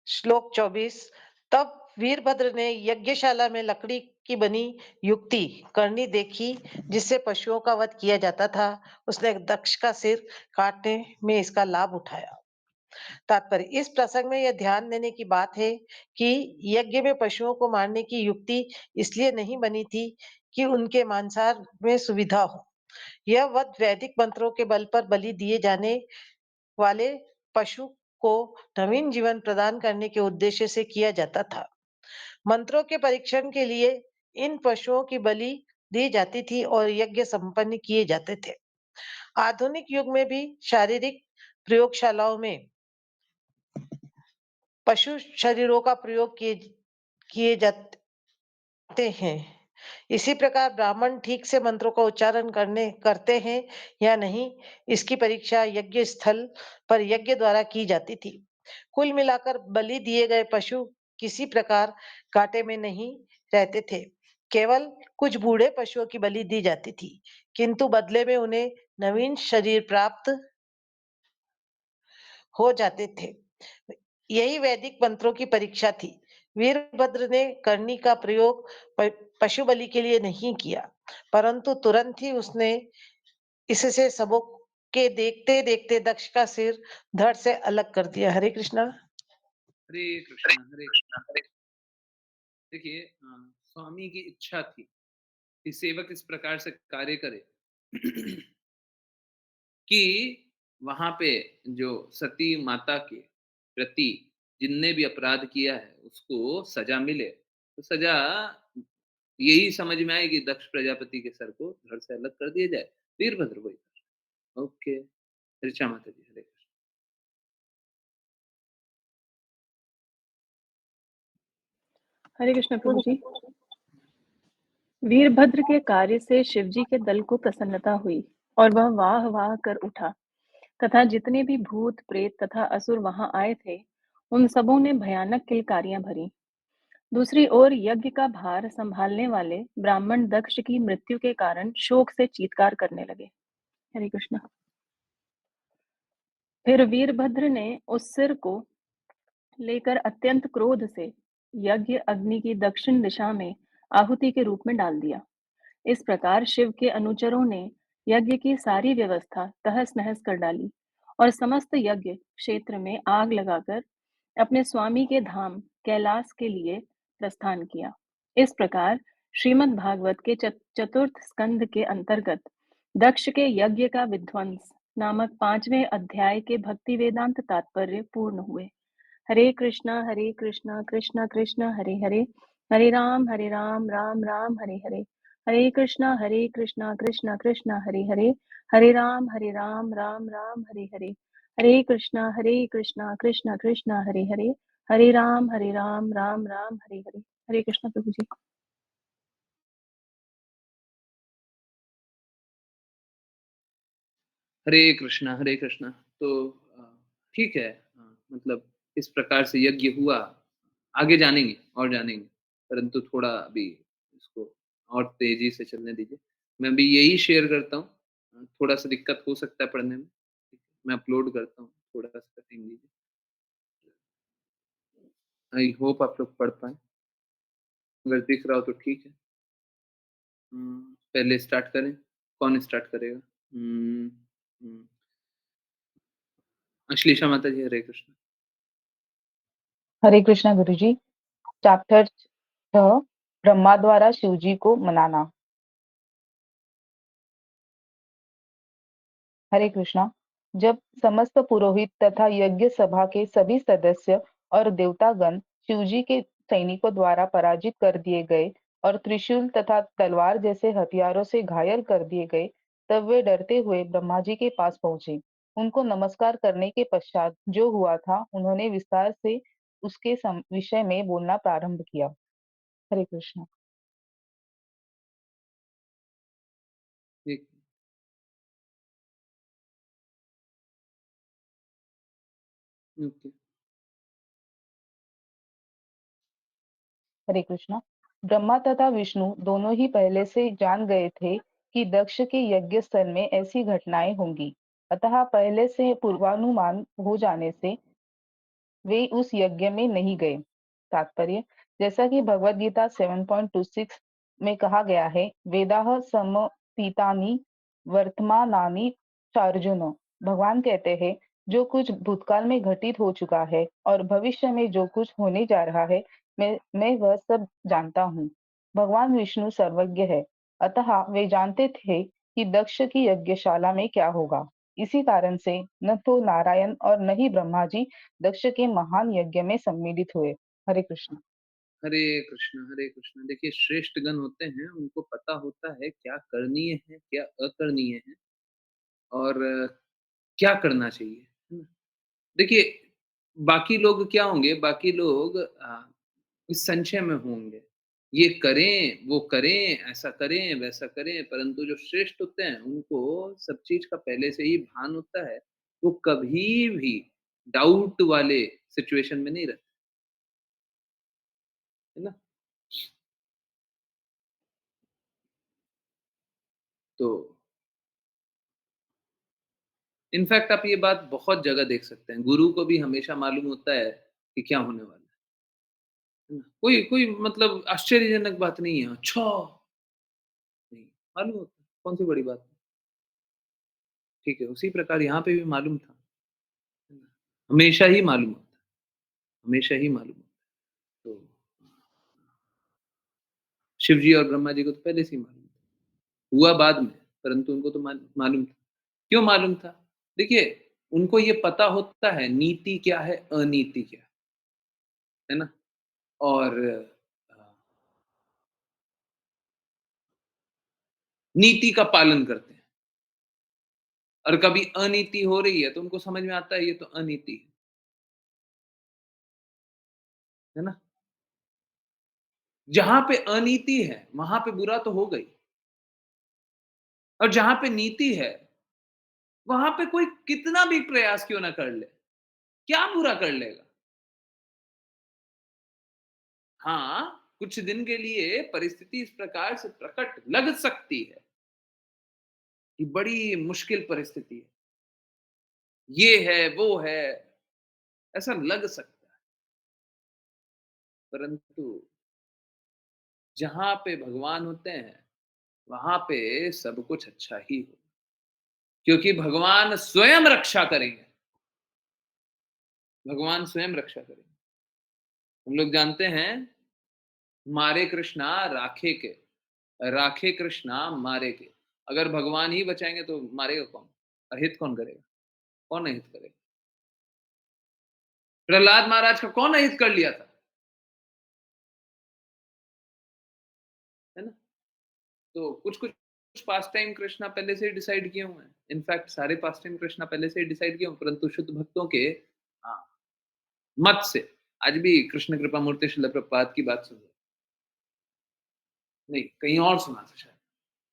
[SPEAKER 6] श्लोक 24। तब वीरभद्र ने यज्ञशाला में लकड़ी की बनी युक्ति करनी देखी, जिससे पशुओं का वध किया जाता था। उसने दक्ष का सिर काटने में इसका लाभ उठाया। तात्पर्य, इस प्रसंग में यह ध्यान देने की बात है कि यज्ञ में पशुओं को मारने की युक्ति इसलिए नहीं बनी थी कि उनके मांसाहार में सुविधा हो। यह वध वैदिक मंत्रों के बल पर बलि दिए जाने वाले पशु को नवीन जीवन प्रदान करने के उद्देश्य से किया जाता था। मंत्रों के परीक्षण के लिए इन पशुओं की बलि दी जाती थी और यज्ञ संपन्न किए जाते थे। आधुनिक युग में भी शारीरिक प्रयोगशालाओं में पशु शरीरों का प्रयोग किए जाते हैं। इसी प्रकार ब्राह्मण ठीक से मंत्रों का उच्चारण करते हैं या नहीं, इसकी परीक्षा यज्ञ स्थल पर यज्ञ द्वारा की जाती थी। कुल मिलाकर बलि दिए गए पशु किसी प्रकार कांटे में नहीं रहते थे। केवल कुछ बूढ़े पशुओं की बलि दी जाती थी, किंतु बदले में उन्हें नवीन शरीर प्राप्त हो जाते थे। यही वैदिक मंत्रों की परीक्षा थी। वीरभद्र ने करनी का प्रयोग पशु बलि के लिए नहीं किया, परंतु तुरंत ही उसने इससे सबों के देखते देखते दक्ष का सिर धड़ से अलग कर दिया। हरे कृष्णा।
[SPEAKER 1] हरे कृष्णा, हरे कृष्णा। देखिए स्वामी की इच्छा थी कि सेवक इस प्रकार से कार्य करे कि वहाँ पे जो सती माता के प्रति जिनने भी अपराध किया है, उसको सज़ा मिले। तो सज़ा यही समझ में आए कि दक्ष प्रजापति के सर को धड़ से अलग कर दिया जाए। वीरभद्र वही कर रहे हैं। ओके, ऋचा माता जी, हरे कृष्ण।
[SPEAKER 7] हरे कृष्ण प्रभु जी। वीरभद्र के कार्य से शिवजी के दल को प्रसन्नता हुई और वह वाह वाह कर उठा तथा जितने भी भूत प्रेत तथा असुर वहां आए थे उन सबों ने भयानक किलकारियां भरी। दूसरी ओर यज्ञ का भार संभालने वाले ब्राह्मण दक्ष की मृत्यु के कारण शोक से चीत्कार करने लगे। हरे कृष्ण। फिर वीरभद्र ने उस सिर को लेकर अत्यंत क्रोध से यज्ञ अग्नि की दक्षिण दिशा में आहुति के रूप में डाल दिया। इस प्रकार शिव के अनुचरों ने यज्ञ की सारी व्यवस्था तहस नहस कर डाली और समस्त यज्ञ क्षेत्र में आग लगाकर अपने स्वामी के धाम कैलाश के लिए प्रस्थान किया। इस प्रकार श्रीमद् भागवत के चतुर्थ स्कंद के अंतर्गत दक्ष के यज्ञ का विध्वंस नामक 5वें अध्याय के भक्ति वेदांत तात्पर्य पूर्ण हुए। हरे कृष्णा कृष्णा कृष्ण हरे हरे, हरे राम राम हरे हरे, हरे कृष्णा कृष्णा कृष्ण हरे हरे, हरे राम राम हरे हरे, हरे कृष्णा कृष्णा कृष्ण हरे हरे, हरे राम राम हरे हरे। हरे कृष्णा प्रभु जी।
[SPEAKER 1] हरे कृष्णा, हरे कृष्णा। तो ठीक है, मतलब इस प्रकार से यज्ञ हुआ। आगे जानेंगे और जानेंगे, परंतु थोड़ा अभी इसको और तेजी से चलने दीजिए। मैं भी यही शेयर करता हूँ। थोड़ा-सा दिक्कत हो सकता है पढ़ने में। मैं अपलोड करता हूँ, थोड़ा-सा टाइम दीजिए। आई होप आप लोग पढ़ पाएँ। अगर दिख रहा हो तो ठीक है। पहले स्टार्ट करें? कौन स्टार्ट करेगा? हुँ। अश्लीषा माता जी, हरे कृष्ण।
[SPEAKER 5] हरे कृष्णा गुरु जी। चैप्टर 6 ब्रह्मा द्वारा शिवजी को मनाना। हरे कृष्णा। जब समस्त पुरोहित तथा यज्ञ सभा के सभी सदस्य और देवतागण शिवजी के सैनिकों द्वारा पराजित कर दिए गए और त्रिशूल तथा तलवार जैसे हथियारों से घायल कर दिए गए, तब वे डरते हुए ब्रह्मा जी के पास पहुंचे। उनको नमस्कार करने के पश्चात जो हुआ था उन्होंने विस्तार से उसके विषय में बोलना प्रारंभ किया। हरे कृष्णा।
[SPEAKER 1] ठीक। ओके।
[SPEAKER 5] हरे कृष्णा। ब्रह्मा तथा विष्णु दोनों ही पहले से जान गए थे कि दक्ष के यज्ञ स्थल में ऐसी घटनाएं होंगी, अतः पहले से पूर्वानुमान हो जाने से वे उस यज्ञ में नहीं गए। तात्पर्य, जैसा कि भगवत गीता 7.26 में कहा गया है, वेदाह समतीतानि वर्तमानानि चार्जुन। भगवान कहते हैं, जो कुछ भूतकाल में घटित हो चुका है और भविष्य में जो कुछ होने जा रहा है, मैं वह सब जानता हूँ। भगवान विष्णु सर्वज्ञ है, अतः वे जानते थे कि दक्ष की यज्ञशाला में क्या होगा। इसी कारण से न तो नारायण और न ही ब्रह्मा जी दक्ष के महान यज्ञ में सम्मिलित हुए। हरे कृष्ण।
[SPEAKER 1] हरे कृष्ण, हरे कृष्ण। देखिए श्रेष्ठ गण होते हैं, उनको पता होता है क्या करणीय है, क्या अकरणीय है और क्या करना चाहिए, है ना? देखिए बाकी लोग क्या होंगे, बाकी लोग इस संशय में होंगे, ये करें, वो करें, ऐसा करें, वैसा करें, परंतु जो श्रेष्ठ होते हैं, उनको सब चीज़ का पहले से ही भान होता है। वो कभी भी डाउट वाले सिचुएशन में नहीं रहते, है ना? तो इनफैक्ट आप ये बात बहुत जगह देख सकते हैं, गुरु को भी हमेशा मालूम होता है कि क्या होने वाला है ना? कोई कोई मतलब आश्चर्यजनक बात नहीं है, अच्छा! नहीं, मालूम होता है, कौन-सी बड़ी बात है, ठीक है, उसी प्रकार यहाँ पे भी मालूम था, है ना? हमेशा ही मालूम होता है, हमेशा ही मालूम होता है। तो शिव जी और ब्रह्मा जी को तो पहले से ही मालूम था, हुआ बाद में, परंतु उनको तो मालूम था। क्यों मालूम था? देखिए, उनको ये पता होता है नीति क्या है, अनीति क्या है ना? और नीति का पालन करते हैं और कभी अनीति हो रही है तो उनको समझ में आता है ये तो अनीति है ना? जहाँ पे अनीति है, वहाँ पे बुरा तो हो गई और जहाँ पे नीति है, वहाँ पे कोई कितना भी प्रयास क्यों ना कर ले, क्या बुरा कर लेगा? हाँ, कुछ दिन के लिए परिस्थिति इस प्रकार से प्रकट लग सकती है कि बड़ी मुश्किल परिस्थिति है, ये है, वो है, ऐसा लग सकता है, परंतु जहाँ पे भगवान होते हैं, वहाँ पे सब कुछ अच्छा ही हो, क्योंकि भगवान स्वयं रक्षा करेंगे, भगवान स्वयं रक्षा करेंगे। हम लोग जानते हैं, मारे कृष्णा राखे के, राखे कृष्णा मारे के। अगर भगवान ही बचाएँगे तो मारेगा कौन? अहित कौन करेगा? कौन अहित करेगा? प्रहलाद महाराज का कौन अहित कर लिया था? है ना? तो कुछ पास टाइम कृष्णा पहले से ही डिसाइड किए हुए हैं। इनफैक्ट सारे पास टाइम कृष्णा पहले से ही डिसाइड किए हुए हैं, परंतु शुद्ध भक्तों के हाँ, मत से आज भी कृष्ण कृपा मूर्ति श्रील प्रभुपाद की बात सुन नहीं, कहीं और सुना था शायद,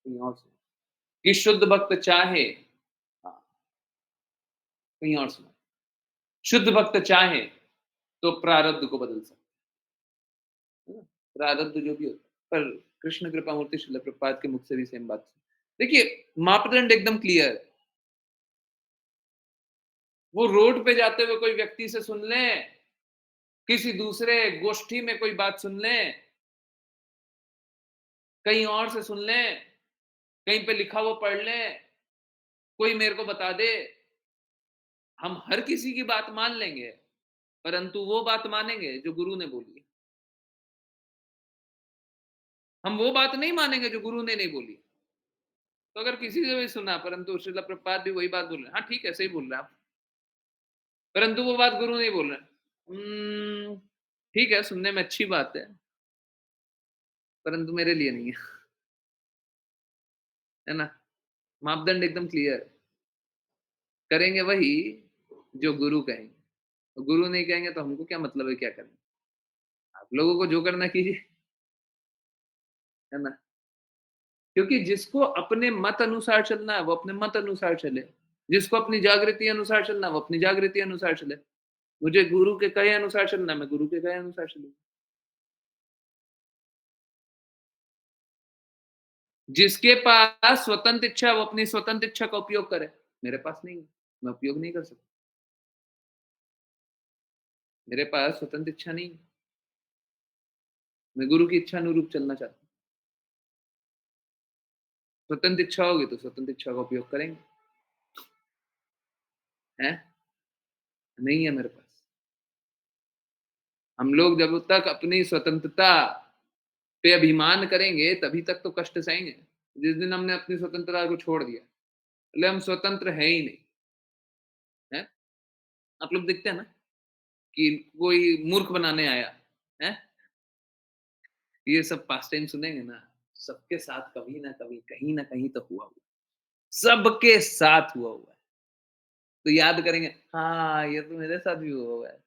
[SPEAKER 1] कहीं और सुना कि शुद्ध भक्त चाहे हाँ, कहीं और सुना। शुद्ध भक्त चाहे तो प्रारब्ध को बदल सकता है ना? प्रारब्ध जो भी होता है, पर कृष्ण कृपा मूर्ति श्रील प्रभुपाद के मुख से भी सेम बात देखिए, मापदंड एकदम क्लियर है। वो रोड पे जाते हुए कोई व्यक्ति से सुन लें, किसी दूसरे गोष्ठी में कोई बात सुन लें, कहीं और से सुन लें, कहीं पे लिखा हुआ पढ़ लें, कोई मेरे को बता दे, हम हर किसी की बात मान लेंगे, परंतु वो बात मानेंगे जो गुरु ने बोली है। हम वो बात नहीं मानेंगे जो गुरु ने नहीं बोली। तो अगर किसी से भी सुना, परंतु श्रील प्रभुपाद भी वही बात बोल रहे हैं, हाँ ठीक है, सही बोल रहे हैं आप, परंतु वो बात गुरु नहीं बोल रहे हैं। ठीक है, सुनने में अच्छी बात है, परंतु मेरे लिए नहीं है, है ना? मापदंड एकदम क्लियर है। करेंगे वही जो गुरु कहेंगे, और गुरु नहीं कहेंगे तो हमको क्या मतलब है क्या करेंगे? आप लोगों को जो करना कीजिए, है ना? क्योंकि जिसको अपने मत अनुसार चलना है, वो अपने मत अनुसार चले। जिसको अपनी जागृति अनुसार चलना है, वो अपनी जागृति अनुसार चले। मुझे गुरु के कहे अनुसार चलना है, मैं गुरु के कहे अनुसार चलूँगा। जिसके पास स्वतंत्र इच्छा है, वो अपनी स्वतंत्र इच्छा का उपयोग करे। मेरे पास नहीं है, मैं उपयोग नहीं कर सकता। मेरे पास स्वतंत्र इच्छा नहीं है। मैं गुरु की इच्छा अनुरूप चलना चाहता हूँ। स्वतंत्र इच्छा होगी तो स्वतंत्र इच्छा का उपयोग करेंगे, हैं? नहीं है मेरे पास। हम लोग जब तक अपनी स्वतंत्रता पे अभिमान करेंगे, तभी तक तो कष्ट सहेंगे। जिस दिन हमने अपनी स्वतंत्रता को छोड़ दिया, बोले हम स्वतंत्र हैं ही नहीं, हैं? आप लोग देखते हैं ना कि कोई मूर्ख बनाने आया, हैं? ये सब पास्ट टाइम सुनेंगे ना, सबके साथ कभी ना कभी, कहीं न कहीं तो हुआ हुआ। सबके साथ हुआ हुआ है। तो याद करेंगे, हाँ, ये तो मेरे साथ भी हुआ हुआ है।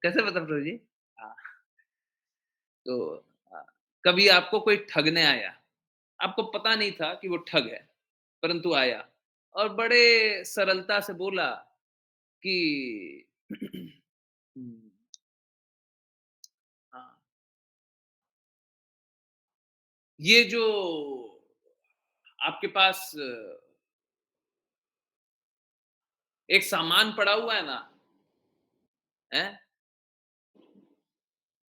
[SPEAKER 1] कैसे पता प्रभु जी? हाँ, तो कभी आपको कोई ठगने आया, आपको पता नहीं था कि वो ठग है, परंतु आया और बड़े सरलता से बोला कि हुँ, हाँ, ये जो आपके पास एक सामान पड़ा हुआ है ना, हैं?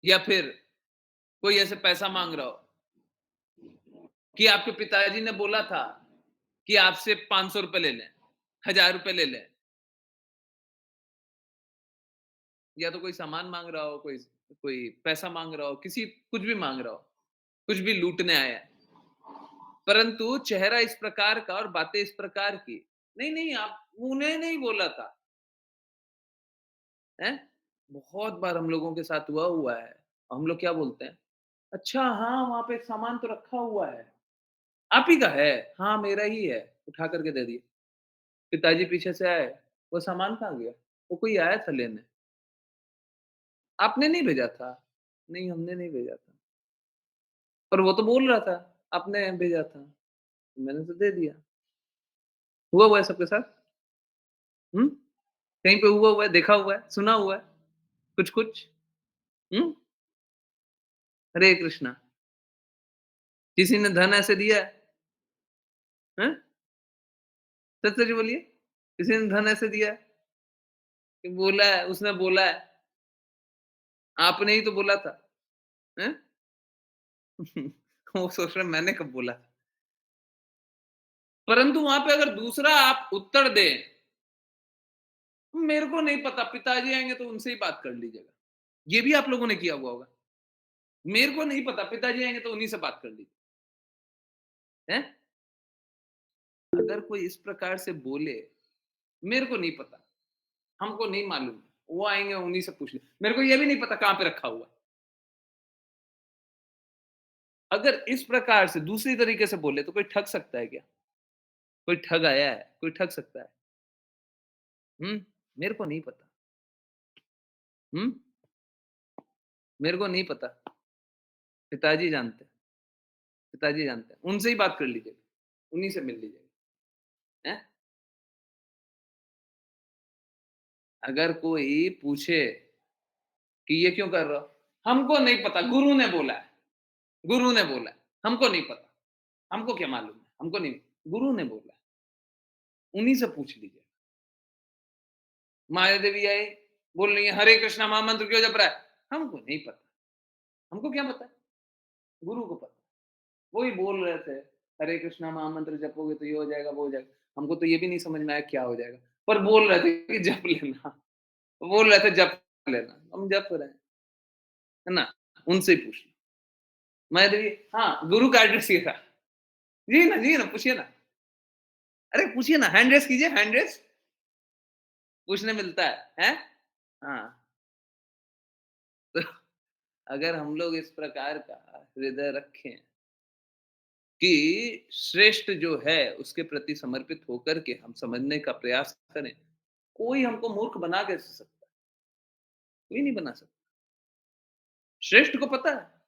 [SPEAKER 1] या फिर कोई ऐसे पैसा माँग रहा हो कि आपके पिताजी ने बोला था कि आपसे ₹500 ले लें, ₹1000 ले लें। या तो कोई सामान माँग रहा हो, कोई कोई पैसा माँग रहा हो, किसी कुछ भी माँग रहा हो, कुछ भी लूटने आया है। परंतु चेहरा इस प्रकार का और बातें इस प्रकार की, नहीं, नहीं आप उन्हें नहीं बोला था, हैं? बहुत बार हम लोगों के साथ हुआ हुआ है। हम लोग क्या बोलते हैं, अच्छा हाँ, वहाँ पे एक सामान तो रखा हुआ है। आप ही का है? हाँ, मेरा ही है। उठा कर के दे दिया। पिताजी पीछे से आए, वो सामान कहाँ गया? वो कोई आया था लेने। आपने नहीं भेजा था? नहीं, हमने नहीं भेजा था। पर वो तो बोल रहा था, आपने भेजा था। मैंने तो दे दिया। हुआ हुआ है सबके साथ? हुँ? कहीं पे हुआ हुआ है, देखा हुआ है, सुना हुआ है? कुछ-कुछ? हुँ? हरे कृष्णा। किसी ने धन ऐसे दिया है? हैं? सच-सच बोलिए। किसी ने धन ऐसे दिया है कि बोला है, उसने बोला है, आपने ही तो बोला था, हैं? वो सोच रहे हैं मैंने कब बोला था? परंतु वहाँ पे अगर दूसरा आप उत्तर दें, मेरे को नहीं पता, पिताजी आएँगे तो उनसे ही बात कर लीजिएगा। ये भी आप लोगों ने किया हुआ होगा। मेरे को नहीं पता, पिताजी आएँगे तो उन्हीं से बात कर लीजिए, हैं? अगर कोई इस प्रकार से बोले, मेरे को नहीं पता, हमको नहीं मालूम, वो आएँगे उन्हीं से पूछ ले, मेरे को ये भी नहीं पता कहाँ पे रखा हुआ है। अगर इस प्रकार से दूसरी तरीके से बोले तो कोई ठग सकता है क्या? कोई ठग आया है, कोई ठग सकता है। हुँ? मेरे को नहीं पता। हुँ? मेरे को नहीं पता। पिताजी जानते हैं, पिताजी जानते हैं। उनसे ही बात कर लीजिएगा, उन्हीं से मिल लीजिएगा, हैं? अगर कोई पूछे कि ये क्यों कर रहे हो? हमको नहीं पता, गुरु ने बोला है, गुरु ने बोला है, हमको नहीं पता, हमको क्या मालूम है, हमको नहीं, गुरु ने बोला है, उन्हीं से पूछ लीजिए। माया देवी आई, बोल रही है हरे कृष्णा महामंत्र क्यों जप रहा है? हमको नहीं पता, हमको क्या पता है? गुरु को पता। वो ही बोल रहे थे, हरे कृष्णा महामंत्र जपोगे तो ये हो जाएगा, वो हो जाएगा। हमको तो ये भी नहीं समझ में आया क्या हो जाएगा, पर बोल रहे थे कि जप लेना, बोल रहे थे जप लेना, हम जप रहे हैं, है ना? उनसे ही पूछ लो। माया देवी, हाँ, गुरु का एड्रेस ये था। जी ना, पूछिए ना। अरे पूछिए ना, हैंड रेज़ कीजिए, हैंड रेज़। पूछने मिलता है, हैं? हाँ, तो अगर हम लोग इस प्रकार का हृदय रखें कि श्रेष्ठ जो है उसके प्रति समर्पित होकर के हम समझने का प्रयास करें, कोई हमको मूर्ख बना कैसे सकता है? कोई नहीं बना सकता। श्रेष्ठ को पता है,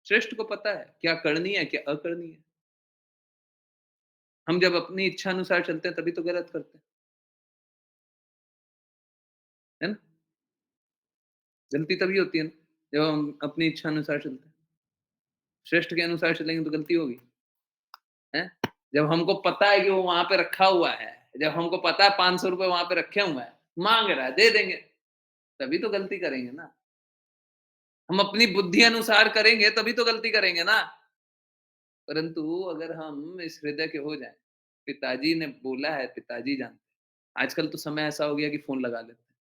[SPEAKER 1] श्रेष्ठ को पता है क्या करनी है, क्या अकरनी है। हम जब अपनी इच्छा अनुसार चलते हैं तभी तो गलत करते हैं, है ना? गलती तभी होती है ना, जब हम अपनी इच्छा अनुसार चलते हैं। श्रेष्ठ के अनुसार चलेंगे तो गलती होगी, हैं? जब हमको पता है कि वो वहाँ पे रखा हुआ है, जब हमको पता है ₹500 वहाँ पे रखे हुए हैं, माँग रहा है, दे देंगे, तभी तो गलती करेंगे ना। हम अपनी बुद्धि अनुसार करेंगे तभी तो गलती करेंगे ना। परंतु अगर हम इस हृदय के हो जाएँ, पिताजी ने बोला है, पिताजी जानते हैं। आजकल तो समय ऐसा हो गया कि फ़ोन लगा लेते हैं,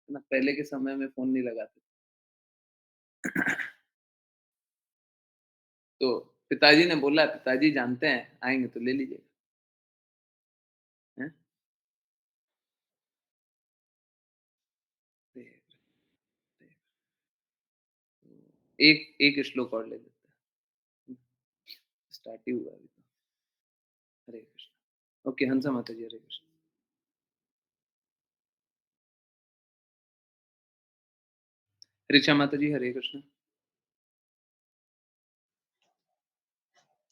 [SPEAKER 1] है ना? पहले के समय में फ़ोन नहीं लगाते। तो पिताजी ने बोला है, पिताजी जानते हैं, आएँगे तो ले लीजिएगा, हैं? एक एक श्लोक और ले लेते हैं। स्टार्ट ही हुआ है अभी तो। हरे कृष्ण। ओके, हंसा माता जी, हरे कृष्ण। ऋचा माता जी, हरे कृष्ण।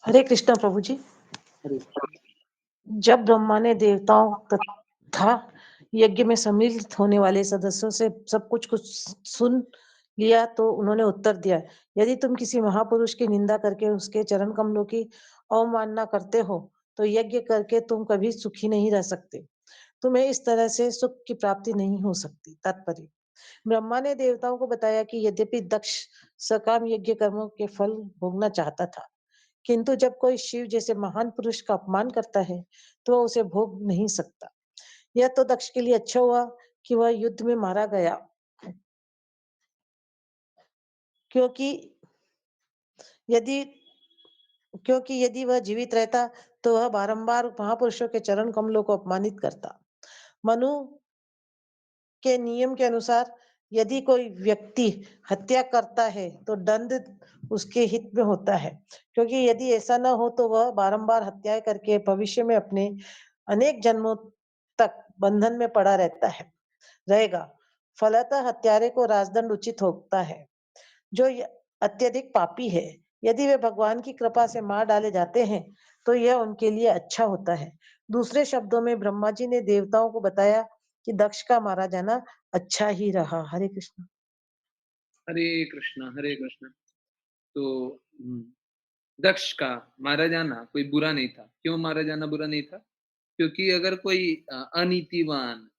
[SPEAKER 6] हरे कृष्णा प्रभु जी।
[SPEAKER 1] हरे कृष्ण।
[SPEAKER 6] जब ब्रह्मा ने देवताओं तथा यज्ञ में सम्मिलित होने वाले सदस्यों से सब कुछ कुछ सुन लिया तो उन्होंने उत्तर दिया, यदि तुम किसी महापुरुष की निंदा करके उसके चरण कमलों की अवमानना करते हो तो यज्ञ करके तुम कभी सुखी नहीं रह सकते। तुम्हें इस तरह से सुख की प्राप्ति नहीं हो सकती। तात्पर्य, ब्रह्मा ने देवताओं को बताया कि यद्यपि दक्ष सकाम यज्ञ कर्मों के फल भोगना चाहता था, किंतु जब कोई शिव जैसे महान पुरुष का अपमान करता है तो वह उसे भोग नहीं सकता। यह तो दक्ष के लिए अच्छा हुआ कि वह युद्ध में मारा गया, क्योंकि यदि क्योंकि यदि वह जीवित रहता तो वह बारंबार महापुरुषों के चरण कमलों को अपमानित करता। मनु के नियम के अनुसार यदि कोई व्यक्ति हत्या करता है तो दंड उसके हित में होता है, क्योंकि यदि ऐसा न हो तो वह बारंबार हत्याएं करके भविष्य में अपने अनेक जन्मों तक बंधन में पड़ा रहेगा। फलतः हत्यारे को राजदंड उचित होता है, जो अत्यधिक पापी है। यदि वे भगवान की कृपा से मार डाले जाते हैं तो यह उनके लिए अच्छा होता है। दूसरे शब्दों में ब्रह्मा जी ने देवताओं को बताया कि दक्ष का मारा जाना अच्छा ही रहा। हरे कृष्ण।
[SPEAKER 1] हरे कृष्णा हरे कृष्णा। तो दक्ष का मारा जाना कोई बुरा नहीं था। क्यों मारा जाना बुरा नहीं था? क्योंकि अगर कोई अनीतिवान,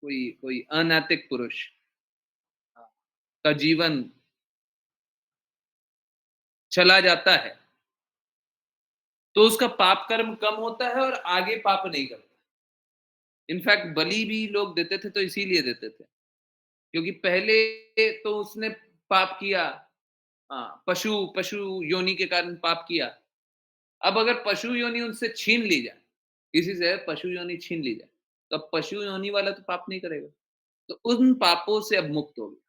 [SPEAKER 1] कोई कोई अनैतिक पुरुष का जीवन चला जाता है तो उसका पाप कर्म कम होता है और आगे पाप नहीं करता। इनफैक्ट बलि भी लोग देते थे तो इसीलिए देते थे, क्योंकि पहले तो उसने पाप किया, पशु पशु योनि के कारण पाप किया। अब अगर पशु योनि उनसे छीन ली जाए, किसी से पशु योनि छीन ली जाए, तो अब पशु योनि वाला तो पाप नहीं करेगा, तो उन पापों से अब मुक्त हो गया।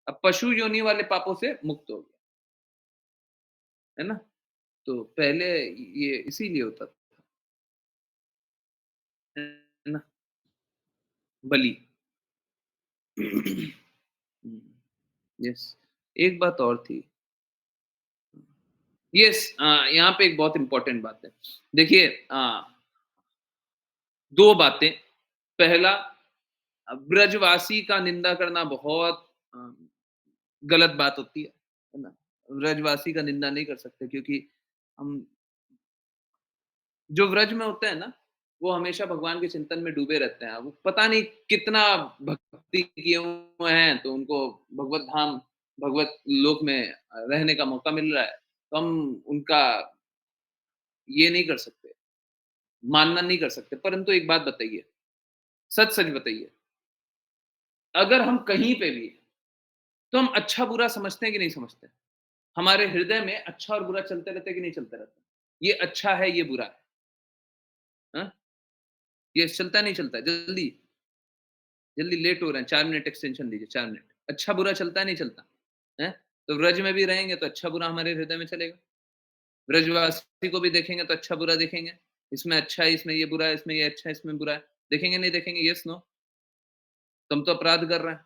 [SPEAKER 1] अब पशु योनि वाले पापों से मुक्त हो गया, है ना? तो पहले ये इसीलिए होता था, है ना? बलि। यस। एक बात और थी। यस, यहाँ पे एक बहुत इंपॉर्टेंट बात है। देखिए, 2 बातें। पहला, ब्रजवासी का निंदा करना बहुत गलत बात होती है ना? ब्रजवासी का निंदा नहीं कर सकते, क्योंकि हम जो व्रज में होते हैं ना, वो हमेशा भगवान के चिंतन में डूबे रहते हैं। वो पता नहीं कितना भक्ति किए हुए हैं, तो उनको भगवत धाम, भगवत लोक में रहने का मौका मिल रहा है। तो हम उनका ये नहीं कर सकते, मानना नहीं कर सकते। परंतु एक बात बताइए, सच-सच बताइए, अगर हम कहीं पे भी हैं, तो हम अच्छा-बुरा समझते हैं कि नहीं समझते? हमारे हृदय में अच्छा और बुरा चलते रहता है कि नहीं चलता रहता? ये अच्छा है, ये बुरा है। हाँ? ये चलता नहीं चलता? जल्दी, जल्दी लेट हो रहे हैं, 4 मिनट एक्सटेंशन दीजिए, 4 मिनट। अच्छा-बुरा चलता है नहीं चलता? हैं? तो व्रज में भी रहेंगे तो अच्छा-बुरा हमारे हृदय में चलेगा। ब्रजवासी को भी देखेंगे तो अच्छा-बुरा देखेंगे। इसमें अच्छा है, इसमें ये बुरा है, इसमें ये अच्छा है, इसमें बुरा है। देखेंगे, नहीं देखेंगे? Yes, no? तो हम तो अपराध कर रहे हैं।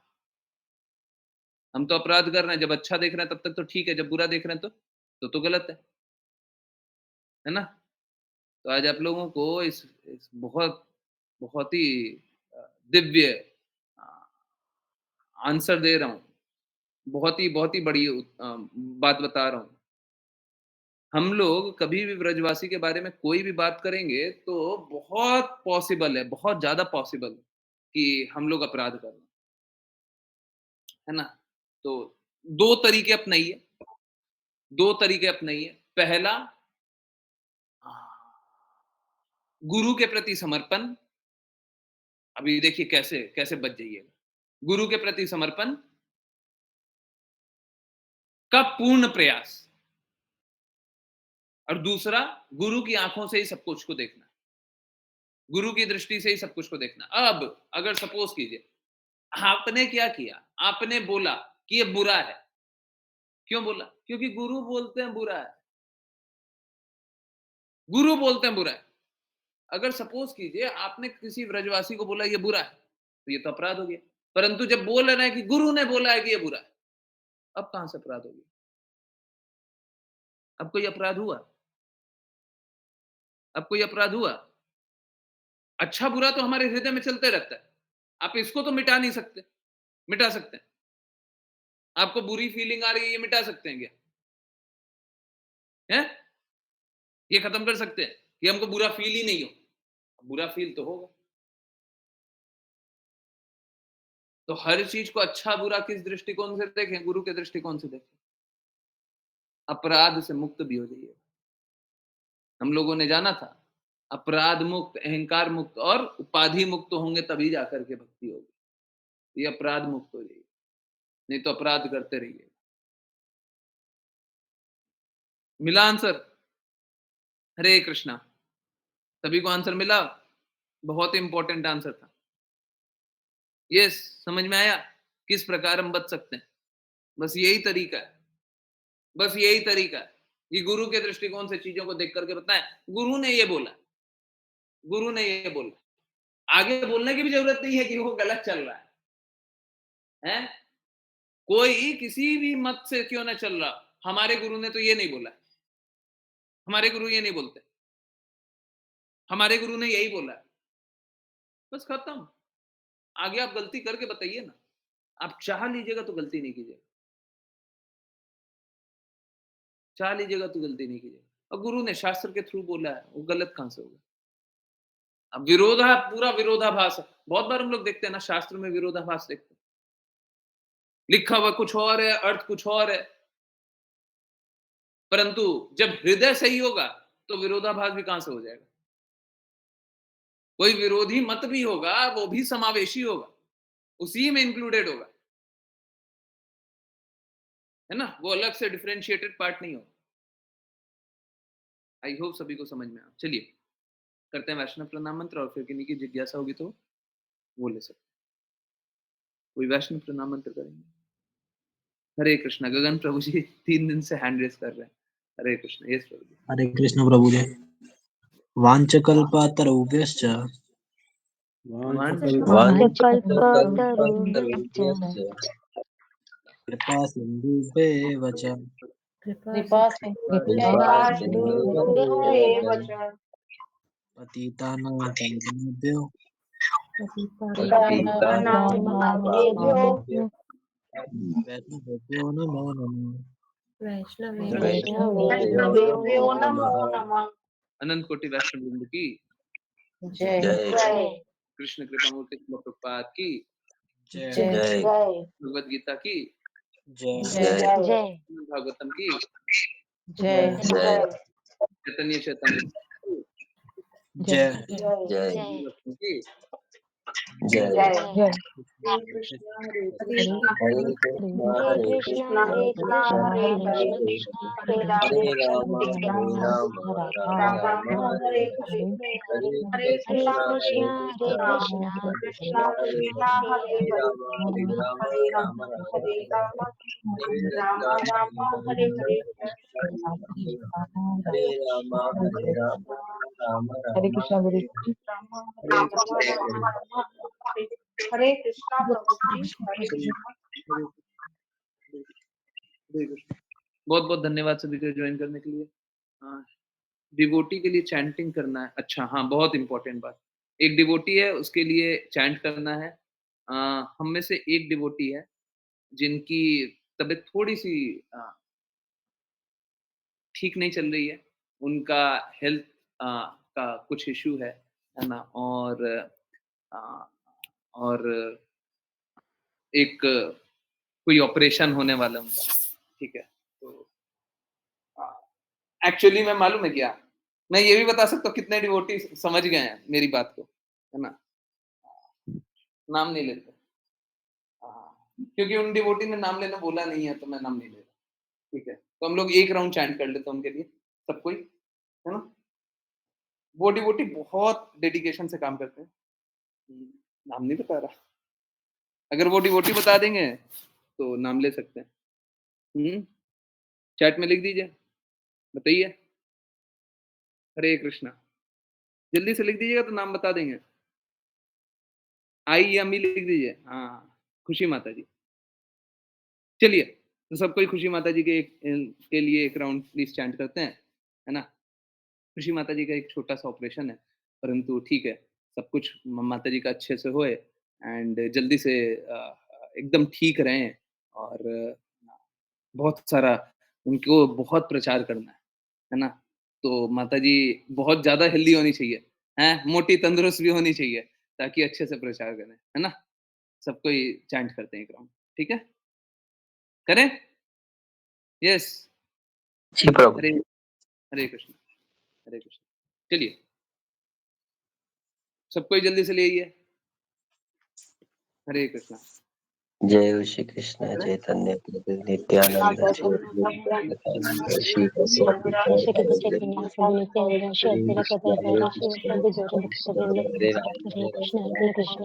[SPEAKER 1] हम तो अपराध कर रहे हैं। जब अच्छा देख रहे हैं तब तक तो ठीक है, जब बुरा देख रहे हैं तो गलत है ना? तो आज आप लोगों को इस बहुत बहुत ही दिव्य अ, आंसर दे रहा हूँ। बहुत ही बड़ी बात बता रहा हूँ। हम लोग कभी भी ब्रजवासी के बारे में कोई भी बात करेंगे तो बहुत पॉसिबल है, बहुत ज़्यादा पॉसिबल कि हम लोग अपराध कर रहे हैं, है ना? तो 2 तरीके अपनाइए, 2 तरीके अपनाइए। पहला, अ, गुरु के प्रति समर्पण। अभी देखिए कैसे कैसे बच जाइएगा। गुरु के प्रति समर्पण का पूर्ण प्रयास, और दूसरा, गुरु की आँखों से ही सब कुछ को देखना, गुरु की दृष्टि से ही सब कुछ को देखना। अब अगर सपोज़ कीजिए, आपने क्या किया? आपने बोला कि ये बुरा है। क्यों बोला? क्योंकि गुरु बोलते हैं बुरा है। गुरु बोलते हैं बुरा है। अगर सपोज़ कीजिए आपने किसी ब्रजवासी को बोला ये बुरा है, तो ये तो अपराध हो गया। परंतु जब बोल रहे हैं कि गुरु ने बोला है कि ये बुरा है, अब कहाँ से अपराध हो गया? अब कोई अपराध हुआ? अब कोई अपराध हुआ? अच्छा-बुरा तो हमारे हृदय में चलते रहता है। आप इसको तो मिटा नहीं सकते। मिटा सकते हैं? आपको बुरी फीलिंग आ रही है, ये मिटा सकते हैं क्या? हैं? ये खत्म कर सकते हैं कि हमको बुरा फील ही नहीं हो। बुरा फील तो होगा। तो हर चीज को अच्छा बुरा किस दृष्टिकोण से देखें? गुरु के दृष्टिकोण से देखें। अपराध से मुक्त भी हो जाइए। हम लोगों ने जाना था, अपराध मुक्त, अहंकार मुक्त और उपाधि मुक्त होंगे तभी जाकर के भक्ति होगी। ये अपराध मुक्त हो जाइए, नहीं तो अपराध करते रहिए। मिला आंसर? हरे कृष्णा। सभी को आंसर मिला? बहुत इंपॉर्टेंट आंसर था। यस, समझ में आया किस प्रकार हम बच सकते हैं? बस यही तरीका है, बस यही तरीका है। ये गुरु के दृष्टिकोण से चीजों को देख करके बताएं। गुरु ने ये बोला, गुरु ने ये बोला। आगे बोलने की भी जरूरत नहीं है कि वो गलत चल रहा है। कोई किसी भी मत से क्यों ना चल रहा, हमारे गुरु ने तो ये नहीं बोला। हमारे गुरु ये नहीं बोलते, हमारे गुरु ने यही बोला है। बस खत्म। आगे आप गलती करके बताइए ना। आप चाह लीजिएगा तो गलती नहीं कीजिएगा, चाह लीजिएगा तो गलती नहीं कीजिएगा। और गुरु ने शास्त्र के थ्रू बोला है, वो गलत कहां से होगा? अब पूरा विरोधाभास है। बहुत बार हम लोग देखते हैं ना, शास्त्र में विरोधाभास देखते हैं, लिखा हुआ कुछ और है, अर्थ कुछ और है। परंतु जब हृदय सही होगा तो विरोधाभास भी कहां से हो जाएगा? कोई विरोधी मत भी होगा, वो भी समावेशी होगा, उसी में इंक्लूडेड होगा, है ना? वो अलग से डिफरेंशिएटेड पार्ट नहीं होगा। आई होप सभी को समझ में आ। चलिए करते हैं वैष्णव प्रणाम मंत्र, और फिर किन्हीं की जिज्ञासा होगी तो वो ले सकते हैं। कोई वैष्णव प्रणाम मंत्र करेंगे? हरे कृष्णा। गगन प्रभु जी 3 दिन से हैंड रेस कर रहे हैं। हरे कृष्णा। यस प्रभु जी।
[SPEAKER 8] हरे कृष्ण प्रभु जी। वाञ्छकल्पतरुभ्यश्च
[SPEAKER 2] वाञ्छकल्पतरुभ्यश्च
[SPEAKER 8] कृपा सिन्धुभ्येव च
[SPEAKER 4] कृपा
[SPEAKER 6] कृपा से
[SPEAKER 2] सिन्धुभ्यः
[SPEAKER 8] पतितानां पावनेभ्यो
[SPEAKER 2] पतितानां
[SPEAKER 8] वैष्णवेभ्यो नमो नमः।
[SPEAKER 4] वैष्णवेभ्यो
[SPEAKER 2] वैष्णवेभ्यो नमः।
[SPEAKER 1] अनंत कोटि वैष्णव वृंद की
[SPEAKER 6] जय
[SPEAKER 2] जय।
[SPEAKER 1] कृष्ण कृपा मूर्ति प्रभुपाद की,
[SPEAKER 8] जय
[SPEAKER 6] जय
[SPEAKER 1] भगवद गीता की,
[SPEAKER 8] जय
[SPEAKER 6] जय
[SPEAKER 2] जय।
[SPEAKER 1] भागवतम की,
[SPEAKER 6] जय
[SPEAKER 1] चैतन्य चैतन्य की,
[SPEAKER 8] जय
[SPEAKER 2] जय।
[SPEAKER 1] भक्तों की।
[SPEAKER 2] जय।
[SPEAKER 6] हरे कृष्णा हरे
[SPEAKER 4] हरे
[SPEAKER 6] कृष्णा
[SPEAKER 2] हरे कृष्णा हरे कृष्णा कृष्ण
[SPEAKER 6] हरे
[SPEAKER 2] कृष्णा हरे हरे
[SPEAKER 6] हरे
[SPEAKER 2] हरे कृष्णा हरे कृष्णा कृष्ण कृष्णा हरे हरे
[SPEAKER 6] हरे राम राम राम हरे हरे
[SPEAKER 5] हरे कृष्णा गुरु जी।
[SPEAKER 6] हरे कृष्णा प्रभु जी हरे
[SPEAKER 1] हरे कृष्ण। बहुत बहुत धन्यवाद सभी को ज्वाइन करने के लिए। हाँ, डिवोटी के लिए चैंटिंग करना है। अच्छा हाँ, बहुत इंपॉर्टेंट बात। एक डिवोटी है, उसके लिए चैंट करना है। हम में से एक डिवोटी है जिनकी तबीयत थोड़ी सी ठीक नहीं चल रही है। उनका हेल्थ का कुछ इश्यू है ना? अ, और एक कोई ऑपरेशन होने वाला है उनका। ठीक है, तो एक्चुअली में मालूम है क्या, मैं ये भी बता सकता हूँ कितने डिवोटी समझ गए हैं मेरी बात को, है ना? नाम नहीं लेते। क्योंकि उन डिवोटी ने नाम लेना बोला नहीं है, तो मैं नाम नहीं ले रहा। ठीक है, तो हम लोग एक राउंड चैंट कर लेते हैं उनके लिए, सब कोई, है ना? वो डिवोटी बहुत डेडिकेशन से काम करते हैं। नाम नहीं बता रहा। अगर वो डिवोटी बता देंगे तो नाम ले सकते हैं। चैट में लिख दीजिए, बताइए। हरे कृष्णा। जल्दी से लिख दीजिएगा तो नाम बता देंगे। आई या मी लिख दीजिए। हाँ, खुशी माता जी। चलिए, तो सब कोई खुशी माता जी के लिए एक राउंड प्लीज चैंट करते हैं, है ना? खुशी माता जी का एक छोटा सा ऑपरेशन है, परंतु ठीक है, सब कुछ माता जी का अच्छे से होए एंड जल्दी से एकदम ठीक रहें। और बहुत सारा उनको बहुत प्रचार करना है ना? तो माताजी बहुत ज़्यादा हेल्दी होनी चाहिए, हैं? मोटी तंदुरुस्त भी होनी चाहिए, ताकि अच्छे से प्रचार करें, है ना? सबको ही चैंट करते हैं एक राउंड, ठीक है? करें? यस।
[SPEAKER 3] जी प्रभु।
[SPEAKER 1] हरे हरे कृष्ण, हरे कृष्ण। चलिए, सबको ही जल्दी से ले आइए। हरे कृष्णा।
[SPEAKER 3] जय श्री कृष्ण चैतन्य प्रभु नित्यानंद श्री अद्वैत श्री
[SPEAKER 9] श्री कृष्ण चैतन्य प्रभु नित्यानंद श्री अद्वैत गदाधर शिव सद्गुरु भक्तवृंद हरे कृष्ण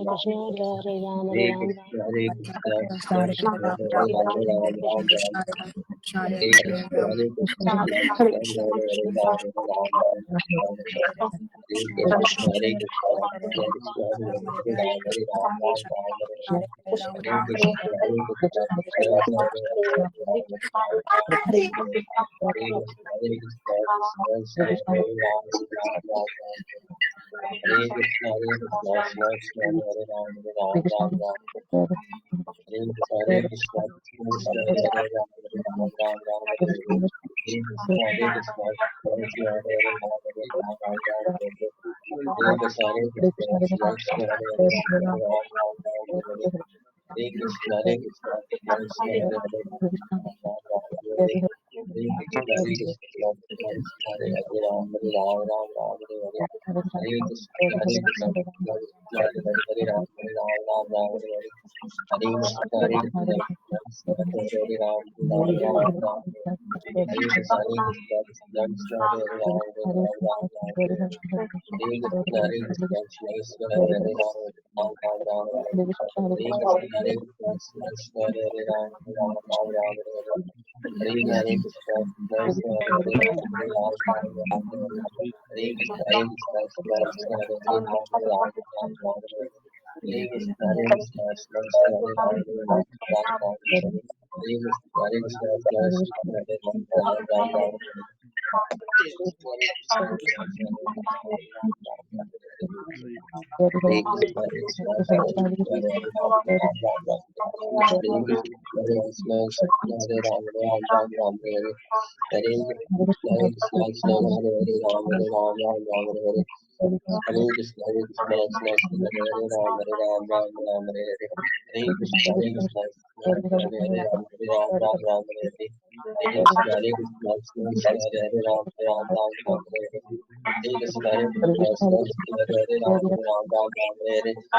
[SPEAKER 9] कृष्ण हरे राम
[SPEAKER 3] हरे
[SPEAKER 9] राम
[SPEAKER 3] कृष्ण
[SPEAKER 9] राम
[SPEAKER 3] कृष्ण
[SPEAKER 9] हरे
[SPEAKER 3] कृष्ण
[SPEAKER 9] हरे
[SPEAKER 3] हरे राम राम राम राम हरे कृष्ण हरे कृष्ण
[SPEAKER 9] हरे
[SPEAKER 3] कृष्ण
[SPEAKER 9] कृष्ण
[SPEAKER 3] हरे हरे राम राम राम राम हरे कृष्ण हरे कृष्ण कृष्ण कृष्ण हरे हरे राम हरे राम राम राम हरे कृष्ण हरे कृष्ण कृष्ण हरे हरे राम राम हरे कृष्ण हरे कृष्ण कृष्ण कृष्ण हरे राम राम राम हरे कृष्ण कृष्ण कृष्ण हरे हरे राम राम राम हरे कृष्ण कृष्ण हरे राम राम राम हरे कृष्ण कृष्ण कृष्ण हरे राम राम हरे कृष्ण हरे कृष्ण कृष्ण हरे राम राम हरे कृष्ण हरे कृष्ण कृष्ण हरे हरे कृष्ण हरे कृष्ण कृष्ण हरे राम हरे कृष्ण हरे कृष्ण कृष्ण हरे हरे राम हरे कृष्ण हरे कृष्ण कृष्ण हरे हरे कृष्ण कृष्ण हरे राम हरे कृष्ण हरे कृष्ण कृष्ण हरे राम हरे कृष्ण कृष्ण हरे हरे कृष्ण हरे कृष्ण कृष्ण हरे हरे कृष्ण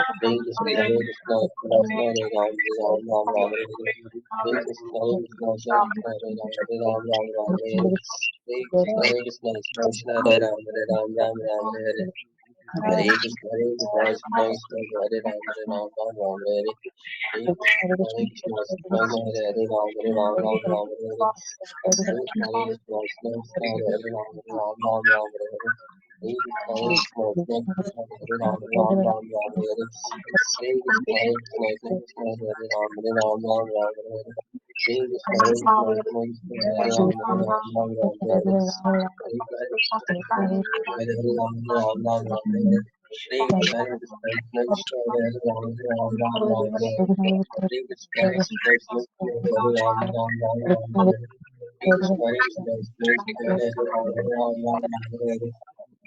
[SPEAKER 3] हरे कृष्ण कृष्ण हरे हरे कृष्ण हरे कृष्ण कृष्ण हरे हरे कृष्ण हरे कृष्ण हरे हरे राम हरे कृष्ण हरे कृष्ण हरे कृष्ण हरे कृष्ण हरे कृष्ण हरे कृष्ण हरे कृष्ण हरे कृष्ण हरे कृष्ण हरे कृष्ण हरे कृष्ण हरे कृष्ण हरे कृष्ण हरे कृष्ण हरे हरे हरे कृष्ण हरे कृष्ण हरे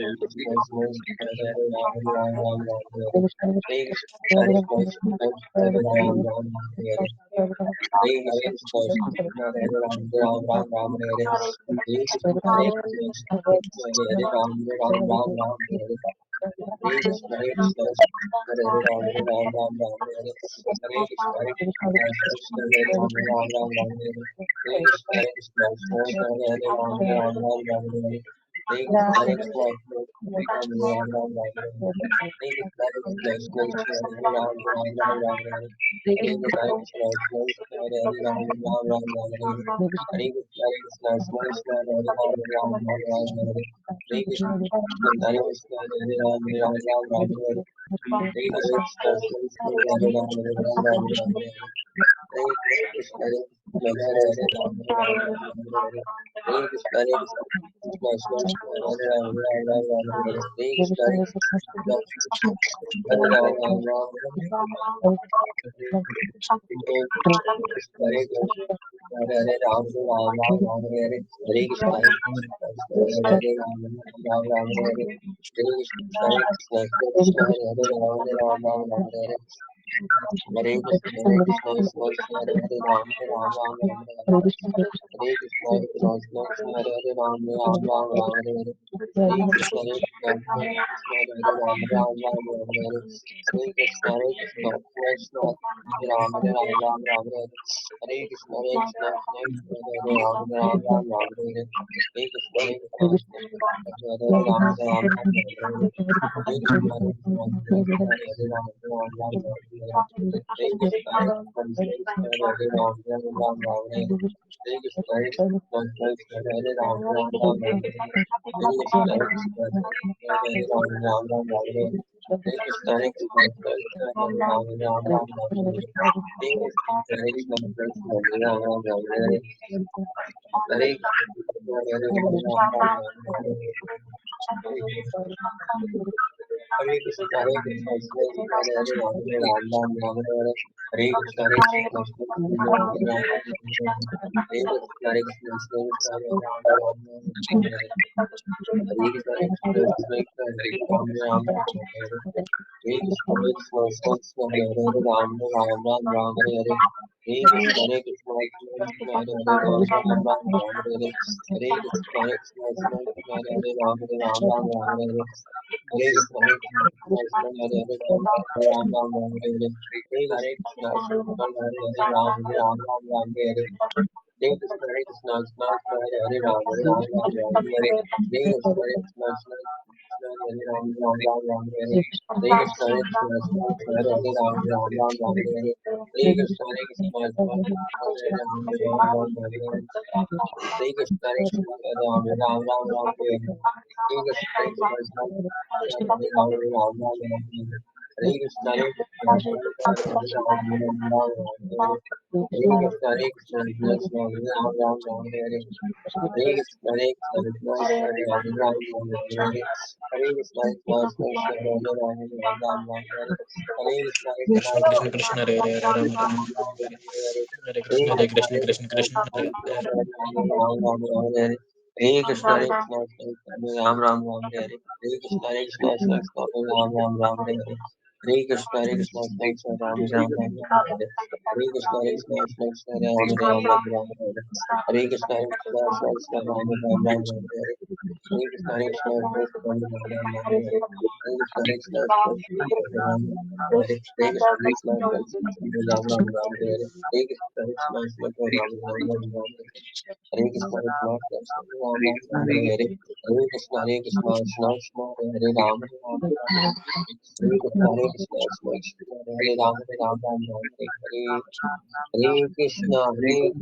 [SPEAKER 3] कृष्ण हरे हरे कृष्ण हरे कृष्ण हरे कृष्ण हरे कृष्ण हरे कृष्ण हरे कृष्ण हरे कृष्ण हरे कृष्ण हरे कृष्ण हरे कृष्ण हरे कृष्ण हरे कृष्ण हरे हरे कृष्ण हरे कृष्ण हरे कृष्ण हरे कृष्ण हरे कृष्ण हरे कृष्ण हरे कृष्ण हरे कृष्ण हरे कृष्ण हरे कृष्ण हरे कृष्ण हरे हरे कृष्ण हरे कृष्ण हरे कृष्ण हरे कृष्ण हरे कृष्ण हरे कृष्ण हरे कृष्ण हरे कृष्ण हरे कृष्ण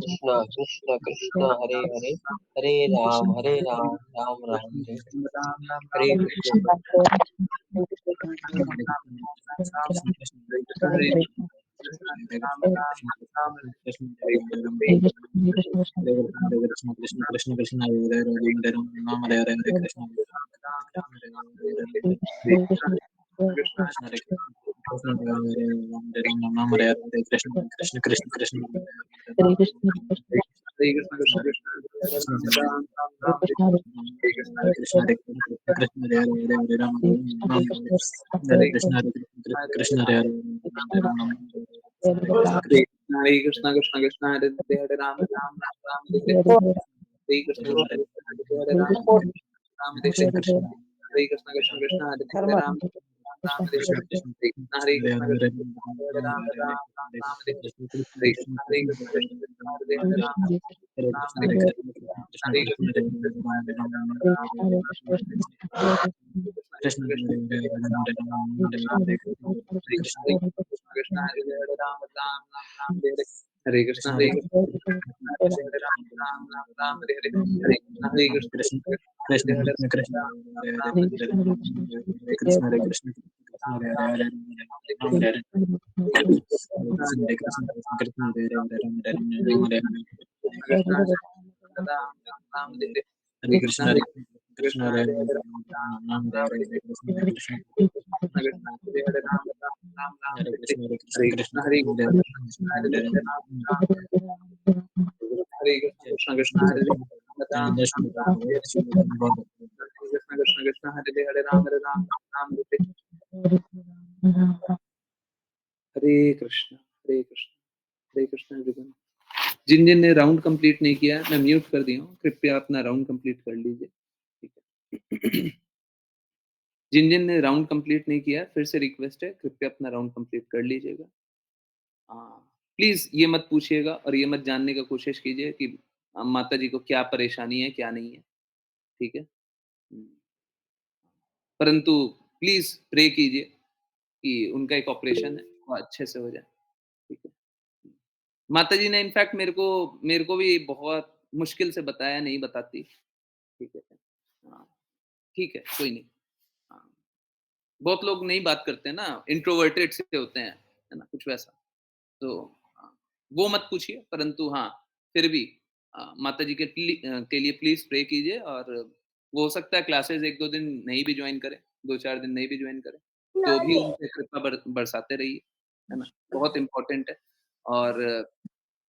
[SPEAKER 8] कृष्ण कृष्ण कृष्ण हरे हरे हरे राम राम राम हरे कृष्ण हरे कृष्ण कृष्ण कृष्ण हरे
[SPEAKER 1] हरे कृष्ण कृष्ण कृष्ण हरे हरे हरे राम राम राम हरे हरे हरे कृष्ण कृष्ण कृष्ण हरे राम राम हरे हरे हरे कृष्ण कृष्ण कृष्ण हरे हरे राम राम हरे हरे हरे कृष्ण कृष्ण हरे राम राम हरे हरे कृष्ण कृष्ण हरे हरे राम राम हरे हरे कृष्ण कृष्ण हरे राम
[SPEAKER 8] कृष्ण
[SPEAKER 1] कृष्ण हरे हरे राम राम हरे हरे हरे कृष्ण हरे कृष्ण हरे राम हरे हरे हरे कृष्ण हरे हरे
[SPEAKER 8] कृष्ण कृष्ण
[SPEAKER 1] राम हरे
[SPEAKER 8] कृष्ण हरे कृष्ण कृष्ण हरे हरे हरे राम हरे हरे कृष्ण कृष्ण हरे हरे हरे राम हरे हरे
[SPEAKER 1] कृष्ण राम हरे हरे
[SPEAKER 8] हरे कृष्ण हरे कृष्ण हरे हरे राम राम हरे हरे कृष्ण हरे कृष्ण हरे कृष्ण हरे कृष्ण कृष्ण
[SPEAKER 1] हरे
[SPEAKER 8] कृष्ण हरे
[SPEAKER 1] कृष्ण
[SPEAKER 8] हरे
[SPEAKER 1] हरे
[SPEAKER 8] हरे
[SPEAKER 1] राम हरे कृष्ण कृष्ण हरे हरे राम
[SPEAKER 8] जय
[SPEAKER 1] राम राम हरे हरे कृष्ण कृष्ण हरे हरे राम राम हरे हरे कृष्ण हरे कृष्ण एवरीवन। जिन जिन ने राउंड कंप्लीट नहीं किया है मैं म्यूट कर दिया हूँ, कृपया अपना राउंड कंप्लीट कर लीजिए। ठीक है। जिन जिन ने राउंड कंप्लीट नहीं किया है फिर से रिक्वेस्ट है, कृपया अपना राउंड कंप्लीट कर लीजिएगा। हाँ, प्लीज ये मत पूछिएगा और ये मत जानने का कोशिश कीजिए कि माता जी को क्या परेशानी है क्या नहीं है। ठीक है। परंतु प्लीज प्रे कीजिए कि उनका एक ऑपरेशन है वो अच्छे से हो जाए। ठीक है। माता जी ने इनफैक्ट मेरे को भी बहुत मुश्किल से बताया, नहीं बताती। ठीक है। हाँ, ठीक है, कोई नहीं। हाँ, बहुत लोग नहीं बात करते हैं ना, इंट्रोवर्टेड से होते हैं, है ना? कुछ वैसा। तो वो मत पूछिए, परंतु हाँ, फिर भी माता जी के लिए प्लीज़ प्रे कीजिए और वो हो सकता है क्लासेस 1-2 दिन नहीं भी जॉइन करें, 2-4 दिन नहीं भी जॉइन करें, तो भी उन पे कृपा बरसाते रहिए, है ना? बहुत इम्पोर्टेंट है। और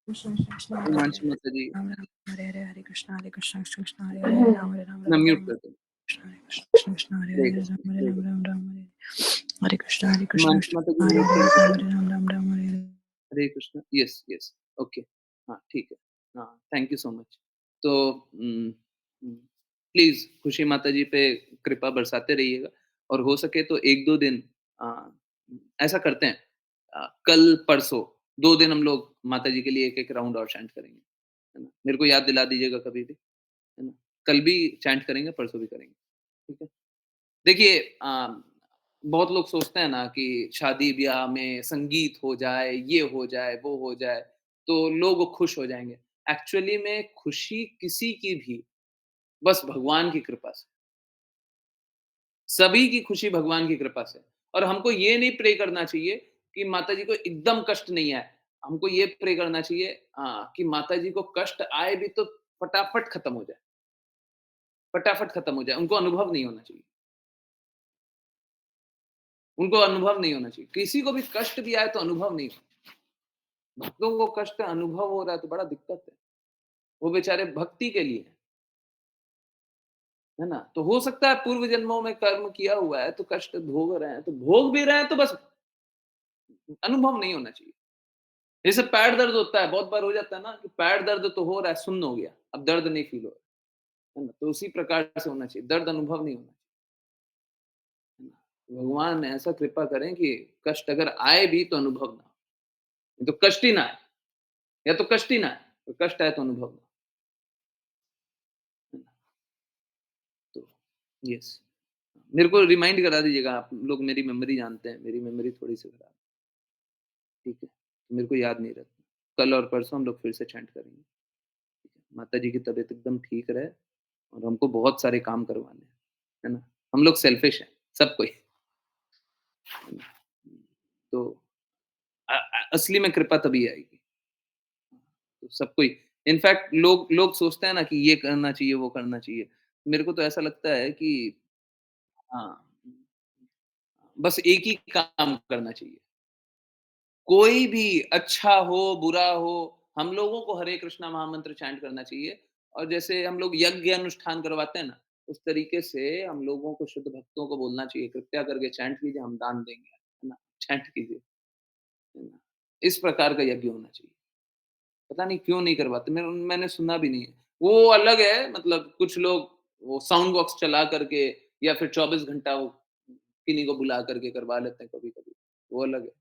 [SPEAKER 10] कृष्ण कृष्ण हरे हरे
[SPEAKER 1] हिमांशु माता जी,
[SPEAKER 10] राम राम हरे हरे हरे कृष्ण कृष्ण कृष्ण हरे हरे राम राम
[SPEAKER 1] मैं
[SPEAKER 10] राम
[SPEAKER 1] म्यूट
[SPEAKER 10] राम
[SPEAKER 1] कर दूँ।
[SPEAKER 10] कृष्ण हरे कृष्ण कृष्ण हरे
[SPEAKER 1] हरे
[SPEAKER 10] हरे
[SPEAKER 1] कृष्ण,
[SPEAKER 10] राम
[SPEAKER 1] हरे
[SPEAKER 10] राम
[SPEAKER 1] कृष्ण।
[SPEAKER 10] राम राम हरे कृष्ण कृष्ण
[SPEAKER 1] हिमांशु माता जी
[SPEAKER 10] हरे
[SPEAKER 1] म्यूट
[SPEAKER 10] हरे
[SPEAKER 1] कर
[SPEAKER 10] राम
[SPEAKER 1] दीजिए।
[SPEAKER 10] राम राम हरे हरे।
[SPEAKER 1] हरे कृष्ण, यस, यस, ओके, हाँ, ठीक है। हाँ, थैंक यू सो मच। तो प्लीज़ खुशी माता जी पे कृपा बरसाते रहिएगा और हो सके तो 1-2 दिन अ, ऐसा करते हैं, कल, परसों 2 दिन हम लोग माता जी के लिए एक-एक राउंड और चैंट करेंगे, है ना? मेरे को याद दिला दीजिएगा कभी भी, है ना? कल भी चैंट करेंगे, परसों भी करेंगे, ठीक है? देखिए बहुत लोग सोचते हैं ना कि शादी-ब्याह में संगीत हो जाए, ये हो जाए, वो हो जाए, तो लोग खुश हो जाएँगे। एक्चुअली में खुशी किसी की भी बस भगवान की कृपा से। सभी की खुशी भगवान की कृपा से। और हमको ये नहीं प्रे करना चाहिए कि माता जी को एकदम कष्ट नहीं आए। हमको ये प्रे करना चाहिए कि माता जी को कष्ट आए भी तो फटाफट खत्म हो जाए, फटाफट खत्म हो जाए, उनको अनुभव नहीं होना चाहिए। उनको अनुभव नहीं होना चाहिए। किसी को भी कष्ट भी आए तो अनुभव नहीं हो। भक्तों को कष्ट अनुभव हो रहा है तो बड़ा दिक्कत है। वो बेचारे भक्ति के लिए है ना? तो हो सकता है पूर्व जन्मों में कर्म किया हुआ है तो कष्ट भोग रहे हैं, तो भोग भी रहे हैं तो बस अनुभव नहीं होना चाहिए। जैसे पैर दर्द होता है, बहुत बार हो जाता है ना कि पैर दर्द तो हो रहा है, सुन्न हो गया, अब दर्द नहीं फ़ील हो रहा है ना? तो उसी प्रकार से होना चाहिए, दर्द अनुभव नहीं होना चाहिए, है ना? भगवान ऐसा कृपा करें कि कष्ट अगर आए भी तो अनुभव ना हो, नहीं तो कष्ट ही ना आए, या तो कष्ट ही ना आए, तो कष्ट आए तो अनुभव ना हो, है ना? तो यस, मेरे को रिमाइंड करा दीजिएगा, आप लोग मेरी मेमोरी जानते हैं, मेरी मेमोरी थोड़ी-सी खराब है, ठीक है? तो मेरे को याद नहीं रहता। कल और परसों हम लोग फिर से चैंट करेंगे, ठीक है? माता जी की तबीयत एकदम ठीक रहे और हमको बहुत सारे काम करवाने हैं, है ना? हम लोग सेल्फिश हैं, सब कोई। तो असली में कृपा तभी आएगी। तो सब कोई इनफैक्ट लोग लोग सोचते हैं ना कि ये करना चाहिए, वो करना चाहिए। मेरे को तो ऐसा लगता है कि हाँ, बस एक ही काम करना चाहिए। कोई भी अच्छा हो, बुरा हो, हम लोगों को हरे कृष्णा महामंत्र चैंट करना चाहिए और जैसे हम लोग यज्ञ अनुष्ठान करवाते हैं ना, उस तरीके से हम लोगों को शुद्ध भक्तों को बोलना चाहिए, कृपया करके चैंट कीजिए, हम दान देंगे, है ना? चैंट कीजिए, है ना? इस प्रकार का यज्ञ होना चाहिए। पता नहीं क्यों नहीं करवाते, मैंने सुना भी नहीं है। वो अलग है, मतलब कुछ लोग वो साउंड बॉक्स चला करके या फिर 24 घंटा वो किन्हीं को बुला करके करवा लेते हैं कभी-कभी, वो अलग है।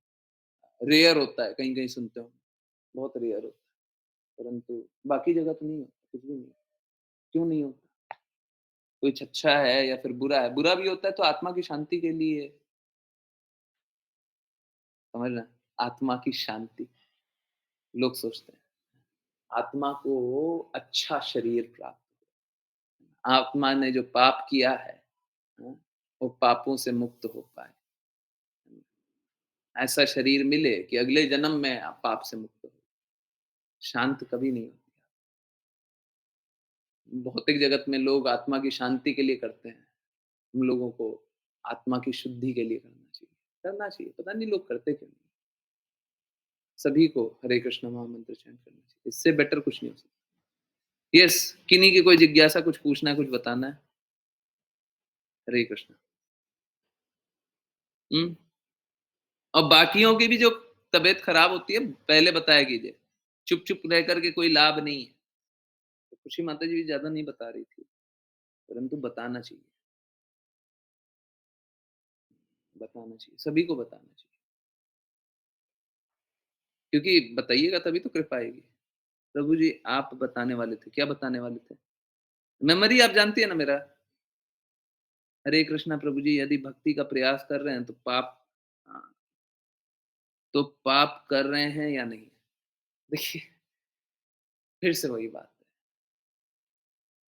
[SPEAKER 1] रेयर होता है, कहीं-कहीं सुनते हो, बहुत रेयर होता है, परंतु बाकी जगह तो नहीं होता, कुछ भी नहीं। क्यों नहीं होता? कुछ अच्छा है या फिर बुरा है, बुरा भी होता है तो आत्मा की शांति के लिए, समझ रहे हैं? आत्मा की शांति, लोग सोचते हैं। आत्मा को अच्छा शरीर प्राप्त, आत्मा ने जो पाप किया है, हाँ, वो पापों से मुक्त हो पाए। ऐसा शरीर मिले कि अगले जन्म में आप पाप से मुक्त हो। शांत कभी नहीं होती। भौतिक जगत में लोग आत्मा की शांति के लिए करते हैं, हम लोगों को आत्मा की शुद्धि के लिए करना चाहिए, पता नहीं लोग करते क्यों नहीं। सभी को हरे कृष्ण महामंत्र चैंट करना चाहिए, इससे बेटर कुछ नहीं हो सकता। यस, किन्हीं की कोई जिज्ञासा, कुछ पूछना है, कुछ बताना है? हरे कृष्ण। और बाकियों की भी जो तबीयत खराब होती है पहले बताया कीजिए, चुप चुप रह करके कोई लाभ नहीं है। तो खुशी माता जी भी ज्यादा नहीं बता रही थी, परंतु बताना चाहिए, बताना चाहिए, सभी को बताना चाहिए, क्योंकि बताइएगा तभी तो कृपा आएगी। प्रभु जी आप बताने वाले थे, क्या बताने वाले थे? मेमोरी आप जानती है ना मेरा। हरे कृष्णा प्रभु जी, यदि भक्ति का प्रयास कर रहे हैं तो पाप, हाँ, तो पाप कर रहे हैं या नहीं? देखिए फिर से वही बात है,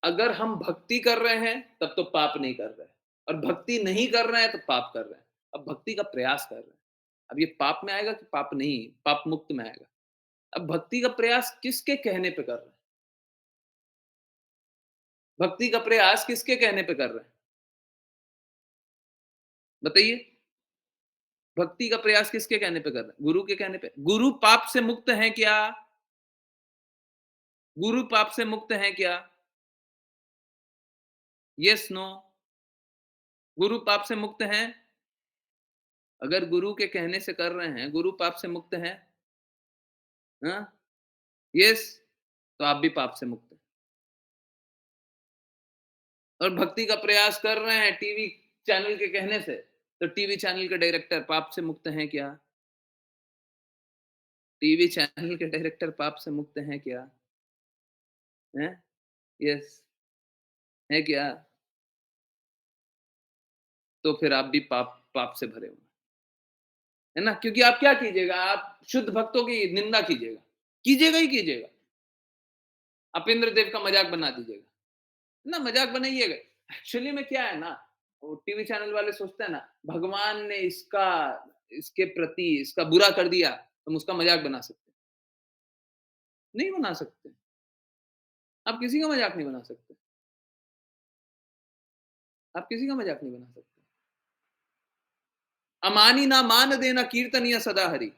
[SPEAKER 1] अगर हम भक्ति कर रहे हैं तब तो पाप नहीं कर रहे हैं, और भक्ति नहीं कर रहे हैं तो पाप कर रहे हैं। अब भक्ति का प्रयास कर रहे हैं, अब ये पाप में आएगा कि पाप नहीं, पाप मुक्त में आएगा? अब भक्ति का प्रयास किसके कहने पे कर रहे हैं? भक्ति का प्रयास किसके कहने पे कर रहे हैं? बताइए, भक्ति का प्रयास किसके कहने पे कर रहे हैं? गुरु के कहने पे। गुरु पाप से मुक्त हैं क्या? गुरु पाप से मुक्त हैं क्या? Yes no? गुरु पाप से मुक्त हैं? अगर गुरु के कहने से कर रहे हैं, गुरु पाप से मुक्त हैं? हाँ? यस, तो आप भी पाप से मुक्त हैं। और भक्ति का प्रयास कर रहे हैं टीवी चैनल के कहने से, तो टीवी चैनल के डायरेक्टर पाप से मुक्त हैं क्या? टीवी चैनल के डायरेक्टर पाप से मुक्त हैं क्या? हैं? यस, है क्या? तो फिर आप भी पाप पाप से भरे हुए हैं, है ना? क्योंकि आप क्या कीजिएगा, आप शुद्ध भक्तों की निंदा कीजिएगा, कीजिएगा ही कीजिएगा। आप इंद्रदेव का मजाक बना दीजिएगा, ना मजाक बनाइएगा। एक्चुअली में क्या है ना, वो टीवी चैनल वाले सोचते हैं ना, भगवान ने इसका, इसके प्रति इसका बुरा कर दिया, हम उसका मजाक बना सकते हैं। नहीं बना सकते, आप किसी का मजाक नहीं बना सकते, आप किसी का मजाक नहीं बना सकते। अमानी ना मान देना कीर्तनिया सदा हरि।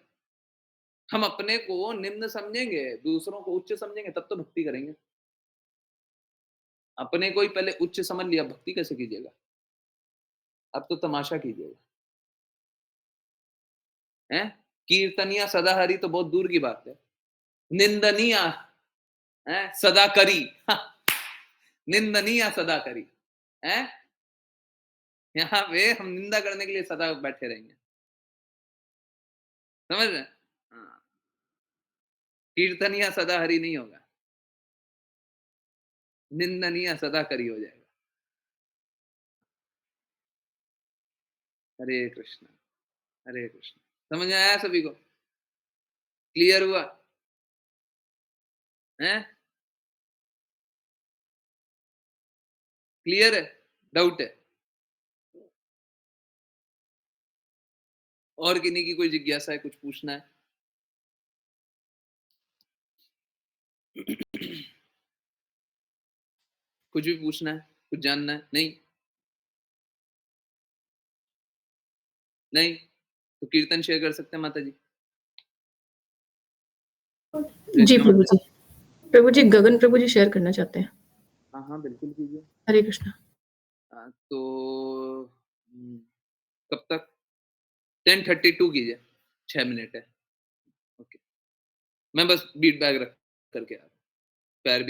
[SPEAKER 1] हम अपने को निम्न समझेंगे, दूसरों को उच्च समझेंगे, तब तो भक्ति करेंगे। अपने को ही पहले उच्च समझ लिया, भक्ति कैसे कीजिएगा? अब तो तमाशा कीजिएगा, हैं? कीर्तनिया सदा हरि तो बहुत दूर की बात है, निंदनीय है सदा करी। निंदनीय सदा करी है, यहाँ पे हम निंदा करने के लिए सदा बैठे रहेंगे, समझ रहे? हाँ, कीर्तनिया सदा हरि नहीं होगा, निंदनीय सदा करी हो जाएगा। हरे कृष्ण, हरे कृष्ण। समझ में आया सभी को? क्लियर हुआ? हैं? क्लियर है? डाउट है? और किन्हीं की कोई जिज्ञासा है, कुछ पूछना है? कुछ भी पूछना है, कुछ जानना है? नहीं? नहीं तो कीर्तन शेयर कर सकते हैं माता जी।
[SPEAKER 10] जी प्रभु जी, प्रभु जी गगन प्रभु जी शेयर करना चाहते हैं।
[SPEAKER 1] हाँ हाँ बिल्कुल कीजिए।
[SPEAKER 10] हरे कृष्णा।
[SPEAKER 1] तो कब तक? 10:32 कीजिए, 6 मिनट है। ओके, मैं बस बीट बैग रख करके आ रहा हूँ, पैर भी